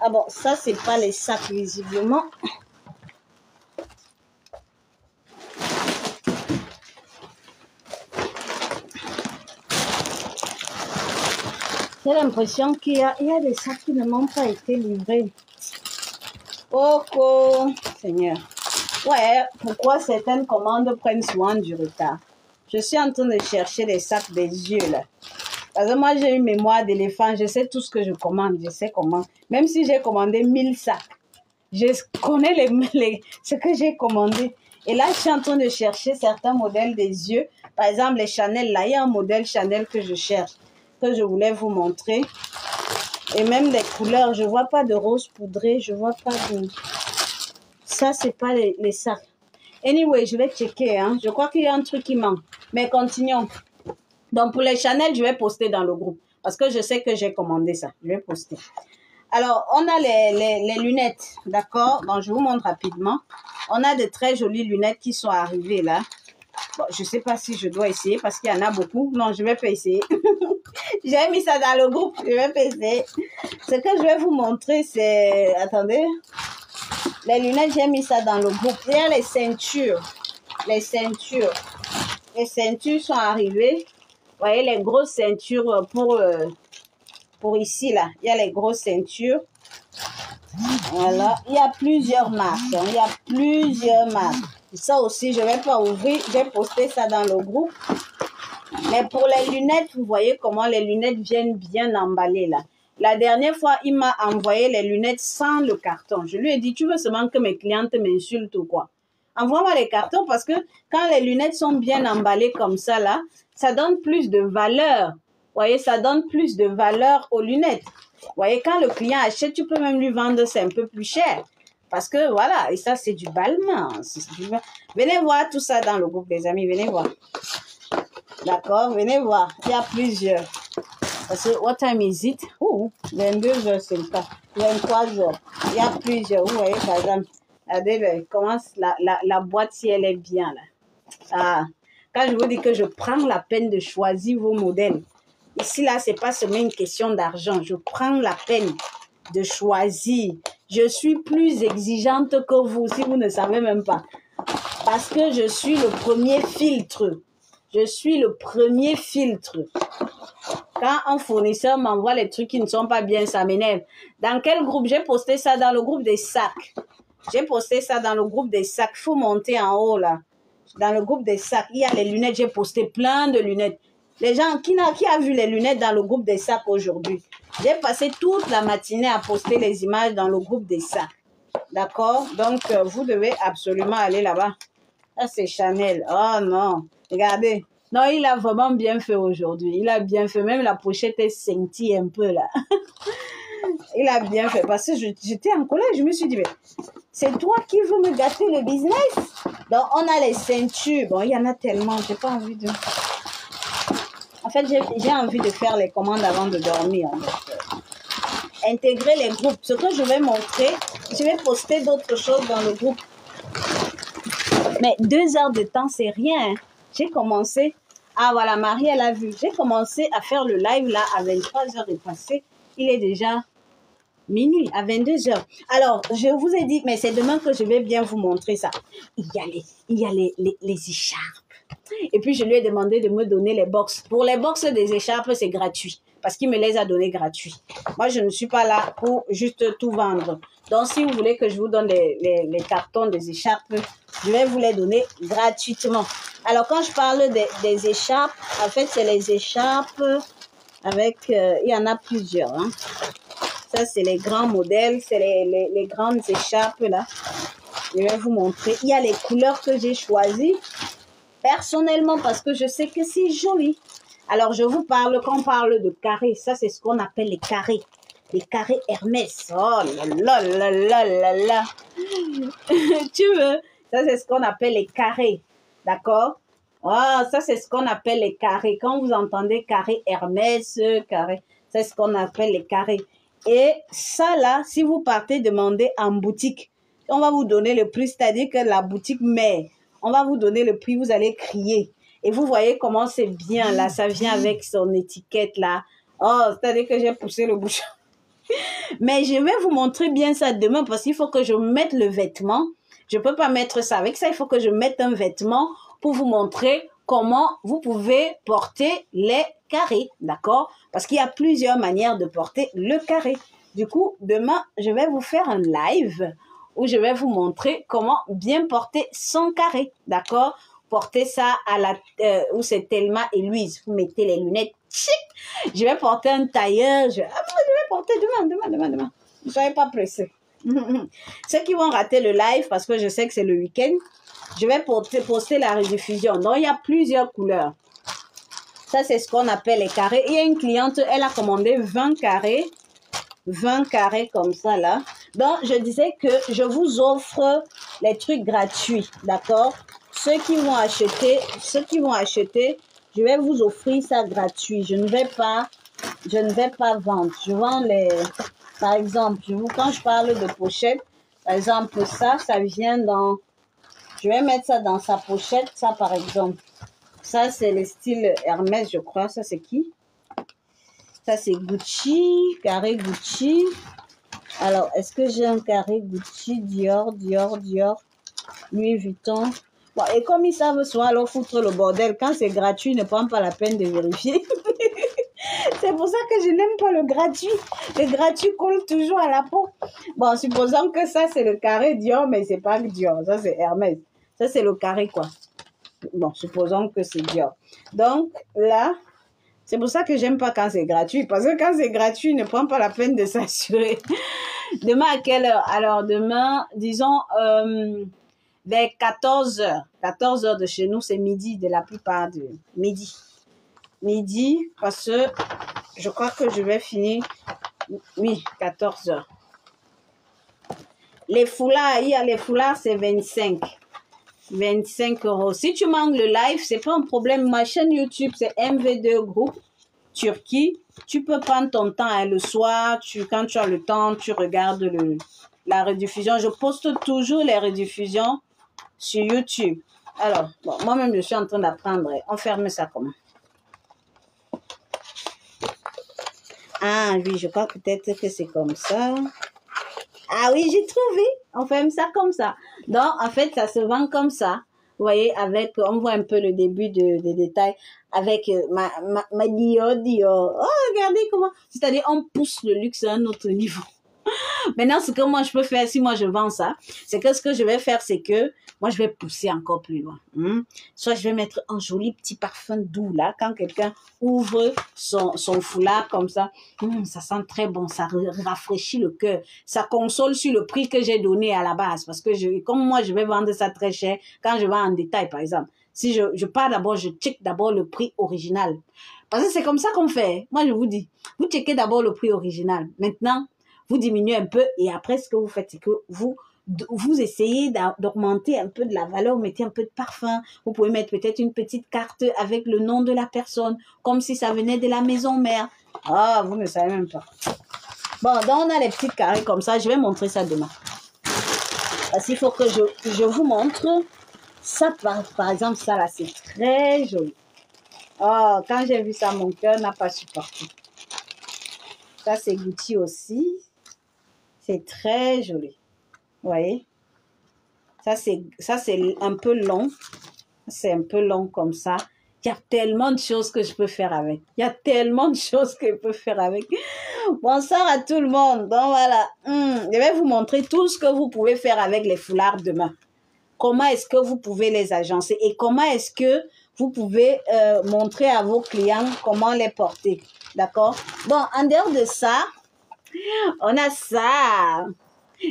Ah bon, ça, c'est pas les sacs, visiblement. J'ai l'impression qu'il y a des sacs qui ne m'ont pas été livrés. Oh, Seigneur. Ouais, pourquoi certaines commandes prennent souvent du retard? Je suis en train de chercher les sacs des yeux, là. Parce que moi, j'ai une mémoire d'éléphant. Je sais tout ce que je commande. Je sais comment. Même si j'ai commandé 1000 sacs, je connais ce que j'ai commandé. Et là, je suis en train de chercher certains modèles des yeux. Par exemple, les Chanel. Là, il y a un modèle Chanel que je cherche, que je voulais vous montrer. Et même les couleurs. Je ne vois pas de rose poudré. Je ne vois pas de... Ça, ce n'est pas les sacs. Anyway, je vais checker. Hein. Je crois qu'il y a un truc qui manque. Mais continuons. Donc, pour les Chanel, je vais poster dans le groupe. Parce que je sais que j'ai commandé ça. Je vais poster. Alors, on a les lunettes. D'accord? Donc, je vous montre rapidement. On a de très jolies lunettes qui sont arrivées là. Bon, je ne sais pas si je dois essayer parce qu'il y en a beaucoup. Non, je ne vais pas essayer. J'ai mis ça dans le groupe. Je ne vais pas essayer. Ce que je vais vous montrer, c'est... Attendez. Les lunettes, j'ai mis ça dans le groupe. Il y a les ceintures. Les ceintures. Les ceintures sont arrivées. Vous voyez les grosses ceintures pour ici, là. Il y a les grosses ceintures. Voilà, il y a plusieurs marques. Hein. Il y a plusieurs marques. Ça aussi, je ne vais pas ouvrir. J'ai posté ça dans le groupe. Mais pour les lunettes, vous voyez comment les lunettes viennent bien emballées là. La dernière fois, il m'a envoyé les lunettes sans le carton. Je lui ai dit, tu veux seulement que mes clientes m'insultent ou quoi? Envoie-moi les cartons parce que quand les lunettes sont bien emballées comme ça là, ça donne plus de valeur. Vous voyez, ça donne plus de valeur aux lunettes. Vous voyez, quand le client achète, tu peux même lui vendre, c'est un peu plus cher. Parce que voilà, et ça c'est du balmain. Venez voir tout ça dans le groupe, les amis, venez voir. D'accord, venez voir, il y a plusieurs. Parce que, what time is it? 22h, c'est le cas. 23h. Il y a plusieurs. Vous voyez, par exemple, regardez comment la boîte, si elle est bien, là. Ah, quand je vous dis que je prends la peine de choisir vos modèles, ici, là, c'est pas seulement une question d'argent. Je prends la peine de choisir. Je suis plus exigeante que vous, si vous ne savez même pas. Parce que je suis le premier filtre. Je suis le premier filtre. Quand un fournisseur m'envoie les trucs qui ne sont pas bien, ça m'énerve. Dans quel groupe? J'ai posté ça dans le groupe des sacs. J'ai posté ça dans le groupe des sacs. Il faut monter en haut, là. Dans le groupe des sacs, il y a les lunettes. J'ai posté plein de lunettes. Les gens, qui a vu les lunettes dans le groupe des sacs aujourd'hui? J'ai passé toute la matinée à poster les images dans le groupe des sacs. D'accord? Donc, vous devez absolument aller là-bas. Ça, c'est Chanel. Oh non. Regardez. Non, il a vraiment bien fait aujourd'hui. Il a bien fait. Même la pochette est scintille un peu là. Il a bien fait. Parce que j'étais en colère. Je me suis dit, mais c'est toi qui veux me gâter le business? Donc, on a les ceintures. Bon, il y en a tellement. J'ai pas envie de... En fait, j'ai envie de faire les commandes avant de dormir. Intégrer les groupes. Ce que je vais montrer, je vais poster d'autres choses dans le groupe. Mais 2 heures de temps, c'est rien. Hein. J'ai commencé... Ah voilà, Marie, elle a vu. J'ai commencé à faire le live là à 23h est passé. Il est déjà minuit, à 22h. Alors, je vous ai dit, mais c'est demain que je vais bien vous montrer ça. Il y a les écharpes. Et puis, je lui ai demandé de me donner les box. Pour les box des écharpes, c'est gratuit. Parce qu'il me les a donnés gratuits. Moi, je ne suis pas là pour juste tout vendre. Donc, si vous voulez que je vous donne les cartons des écharpes, je vais vous les donner gratuitement. Alors, quand je parle des écharpes, en fait, c'est les écharpes avec... il y en a plusieurs. Hein. Ça, c'est les grands modèles. C'est les grandes écharpes, là. Je vais vous montrer. Il y a les couleurs que j'ai choisies personnellement parce que je sais que c'est joli. Alors, je vous parle, quand on parle de carrés, ça, c'est ce qu'on appelle les carrés. Les carrés Hermès. Oh là là là là là là. Tu veux? Ça, c'est ce qu'on appelle les carrés. D'accord? Oh, ça, c'est ce qu'on appelle les carrés. Quand vous entendez carré Hermès, carré, c'est ce qu'on appelle les carrés. Et ça, là, si vous partez demander en boutique, on va vous donner le prix, c'est-à-dire que la boutique mère, on va vous donner le prix, vous allez crier. Et vous voyez comment c'est bien, là, ça vient avec son étiquette, là. Oh, c'est-à-dire que j'ai poussé le bouchon. Mais je vais vous montrer bien ça demain parce qu'il faut que je mette le vêtement. Je ne peux pas mettre ça avec ça. Il faut que je mette un vêtement pour vous montrer comment vous pouvez porter les carrés. D'accord? Parce qu'il y a plusieurs manières de porter le carré. Du coup, demain, je vais vous faire un live où je vais vous montrer comment bien porter son carré. D'accord? Porter ça à la... où c'est Thelma et Louise. Vous mettez les lunettes. Chic. Je vais porter un tailleur. Je vais porter demain. Ne soyez pas pressés. Ceux qui vont rater le live, parce que je sais que c'est le week-end, je vais poster la rediffusion. Donc, il y a plusieurs couleurs. Ça, c'est ce qu'on appelle les carrés. Il y a une cliente, elle a commandé 20 carrés. 20 carrés comme ça, là. Donc, je disais que je vous offre les trucs gratuits. D'accord? Ceux qui vont acheter, je vais vous offrir ça gratuit. Je ne vais pas vendre. Je vends les... Par exemple, quand je parle de pochette, par exemple, ça vient dans... Je vais mettre ça dans sa pochette, ça par exemple. Ça, c'est le style Hermès, je crois. Ça, c'est qui? Ça, c'est Gucci, carré Gucci. Alors, est-ce que j'ai un carré Gucci, Dior, Louis Vuitton? Bon, et comme ils savent souvent alors foutre le bordel, quand c'est gratuit, ne prend pas la peine de vérifier. C'est pour ça que je n'aime pas le gratuit. Le gratuit colle toujours à la peau. Bon, supposons que ça, c'est le carré Dior, mais c'est pas Dior. Ça, c'est Hermès. Ça, c'est le carré, quoi. Bon, supposons que c'est Dior. Donc, là, c'est pour ça que j'aime pas quand c'est gratuit. Parce que quand c'est gratuit, ne prends pas la peine de s'assurer. Demain, à quelle heure? Alors, demain, disons, vers 14 heures. 14 heures de chez nous, c'est midi, de la plupart de midi. Midi, parce que je crois que je vais finir, oui, 14 heures. Les foulards, il y a les foulards, c'est 25 €. Si tu manques le live, c'est pas un problème. Ma chaîne YouTube, c'est MV2 Group Turquie. Tu peux prendre ton temps, hein, le soir, quand tu as le temps, tu regardes la rediffusion. Je poste toujours les rediffusions sur YouTube. Alors, bon, moi-même, je suis en train d'apprendre. On ferme ça comment? Ah oui, je crois peut-être que c'est comme ça. Ah oui, j'ai trouvé. On fait ça comme ça. Donc, en fait, ça se vend comme ça. Vous voyez, on voit un peu le début des détails avec ma Dior. Oh, regardez comment. C'est-à-dire, on pousse le luxe à un autre niveau. Maintenant, ce que moi, je peux faire, si moi, je vends ça, c'est que ce que je vais faire, c'est que moi, je vais pousser encore plus loin. Soit je vais mettre un joli petit parfum doux, là, quand quelqu'un ouvre son foulard comme ça, ça sent très bon, ça rafraîchit le cœur, ça console sur le prix que j'ai donné à la base, parce que comme moi, je vais vendre ça très cher, quand je vends en détail, par exemple, si je pars d'abord, je check d'abord le prix original. Parce que c'est comme ça qu'on fait. Moi, je vous dis, vous checkez d'abord le prix original. Maintenant, vous diminuez un peu et après, ce que vous faites, c'est que vous essayez d'augmenter un peu de la valeur, vous mettez un peu de parfum, vous pouvez mettre peut-être une petite carte avec le nom de la personne, comme si ça venait de la maison mère. Ah, vous ne savez même pas. Bon, donc on a les petites carrés comme ça, je vais montrer ça demain. Parce qu'il faut que je vous montre ça, par exemple, ça là, c'est très joli. Oh, quand j'ai vu ça, mon cœur n'a pas supporté. Ça, c'est Gucci aussi. C'est très joli. Vous voyez? Ça, c'est un peu long. C'est un peu long comme ça. Il y a tellement de choses que je peux faire avec. Il y a tellement de choses que je peux faire avec. Bonsoir à tout le monde. Donc, voilà. Je vais vous montrer tout ce que vous pouvez faire avec les foulards demain. Comment est-ce que vous pouvez les agencer et comment est-ce que vous pouvez montrer à vos clients comment les porter. D'accord? Bon, en dehors de ça, on a ça.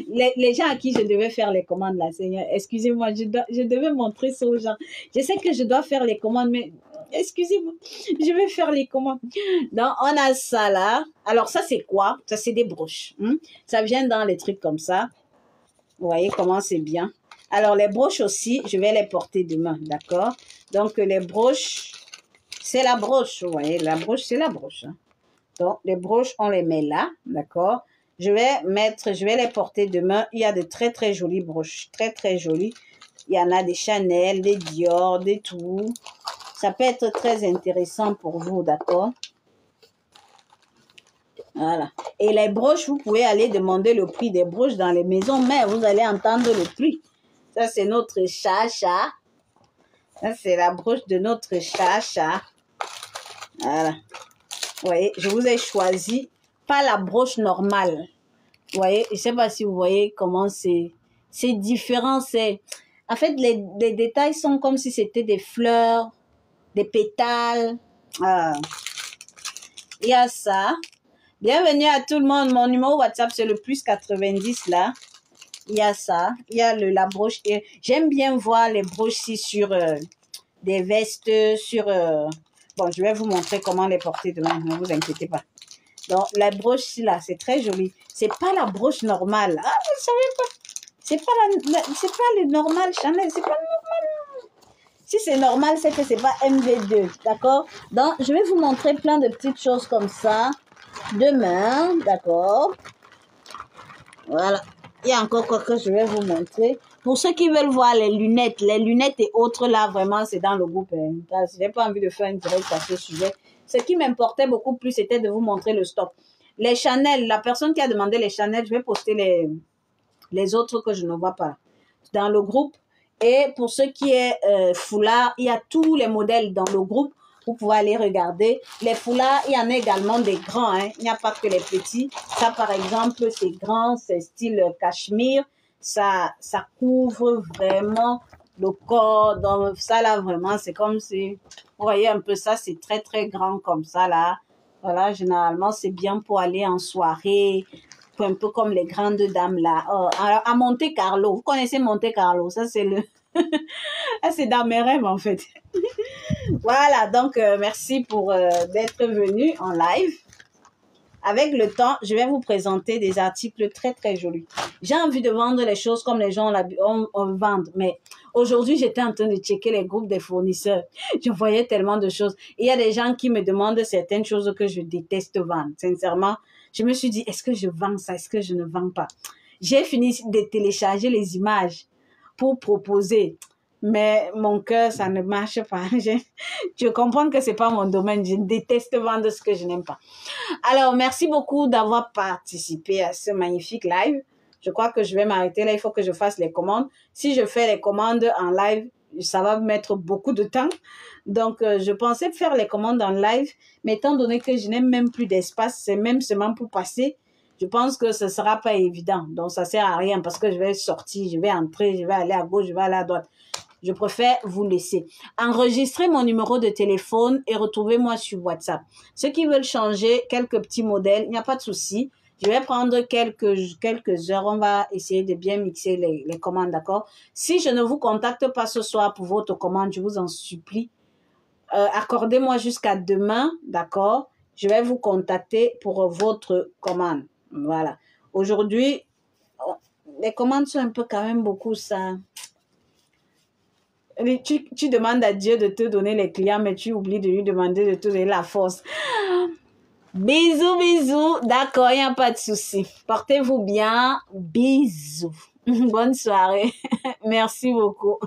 Les gens à qui je devais faire les commandes, là, Seigneur, excusez-moi, je devais montrer ça aux gens. Je sais que je dois faire les commandes, mais excusez-moi, je vais faire les commandes. Donc, on a ça là. Alors, ça, c'est quoi? Ça, c'est des broches. Ça vient dans les trucs comme ça. Vous voyez comment c'est bien. Alors, les broches aussi, je vais les porter demain, d'accord? Donc, les broches, c'est la broche, vous voyez, la broche, c'est la broche. Donc, les broches, on les met là, d'accord? Je vais les porter demain. Il y a de très, très jolies broches, très, très jolies. Il y en a des Chanel, des Dior, des tout. Ça peut être très intéressant pour vous, d'accord? Voilà. Et les broches, vous pouvez aller demander le prix des broches dans les maisons, mais vous allez entendre le prix. Ça, c'est notre chacha. Ça, c'est la broche de notre chacha. Voilà. Vous voyez, je vous ai choisi pas la broche normale. Vous voyez, je ne sais pas si vous voyez comment c'est différent. En fait, les détails sont comme si c'était des fleurs, des pétales. Il y a ça. Bienvenue à tout le monde. Mon numéro WhatsApp, c'est le +90 là. Il y a ça. Il y a la broche. J'aime bien voir les broches sur des vestes, sur... Bon, je vais vous montrer comment les porter demain. Ne vous inquiétez pas. Donc, la broche là, c'est très joli. C'est pas la broche normale. Ah, vous savez pas. C'est pas le normal Chanel. C'est pas le normal. Si c'est normal, c'est que c'est pas MV2. D'accord? Donc, je vais vous montrer plein de petites choses comme ça. Demain, d'accord? Voilà. Il y a encore quoi que je vais vous montrer. Pour ceux qui veulent voir les lunettes et autres là, vraiment, c'est dans le groupe. Je n'ai pas envie de faire une direct à ce sujet. Ce qui m'importait beaucoup plus, c'était de vous montrer le stock. Les Chanel, la personne qui a demandé les Chanel, je vais poster les autres que je ne vois pas dans le groupe. Et pour ce qui est foulard, il y a tous les modèles dans le groupe. Vous pouvez aller regarder. Les foulards, il y en a également des grands, hein. Il n'y a pas que les petits. Ça, par exemple, c'est grand, c'est style cachemire. Ça couvre vraiment le corps. Donc, ça, là, vraiment, c'est comme si... Vous voyez un peu ça, c'est très, très grand comme ça, là. Voilà, généralement, c'est bien pour aller en soirée, un peu comme les grandes dames, là. Alors, à Monte Carlo. Vous connaissez Monte Carlo? Ça, c'est le... c'est dans mes rêves, en fait. Voilà, donc merci pour d'être venu en live. Avec le temps, je vais vous présenter des articles très, très jolis. J'ai envie de vendre les choses comme les gens vendent, mais aujourd'hui, j'étais en train de checker les groupes des fournisseurs. Je voyais tellement de choses. Il y a des gens qui me demandent certaines choses que je déteste vendre. Sincèrement, je me suis dit, est-ce que je vends ça? Est-ce que je ne vends pas? J'ai fini de télécharger les images pour proposer. Mais mon cœur, ça ne marche pas. Je comprends que c'est pas mon domaine. Je déteste vendre ce que je n'aime pas. Alors, merci beaucoup d'avoir participé à ce magnifique live. Je crois que je vais m'arrêter là. Il faut que je fasse les commandes. Si je fais les commandes en live, ça va mettre beaucoup de temps. Donc, je pensais faire les commandes en live. Mais étant donné que je n'ai même plus d'espace, c'est même seulement pour passer. Je pense que ce sera pas évident. Donc, ça sert à rien parce que je vais sortir, je vais entrer, je vais aller à gauche, je vais aller à droite. Je préfère vous laisser. Enregistrez mon numéro de téléphone et retrouvez-moi sur WhatsApp. Ceux qui veulent changer quelques petits modèles, il n'y a pas de souci. Je vais prendre quelques heures. On va essayer de bien mixer les commandes, d'accord? Si je ne vous contacte pas ce soir pour votre commande, je vous en supplie, accordez-moi jusqu'à demain, d'accord? Je vais vous contacter pour votre commande. Voilà. Aujourd'hui, les commandes sont un peu quand même beaucoup, ça. Tu demandes à Dieu de te donner les clients, mais tu oublies de lui demander de te donner la force. Bisous, bisous. D'accord, il n'y a pas de souci. Portez-vous bien. Bisous. Bonne soirée. Merci beaucoup.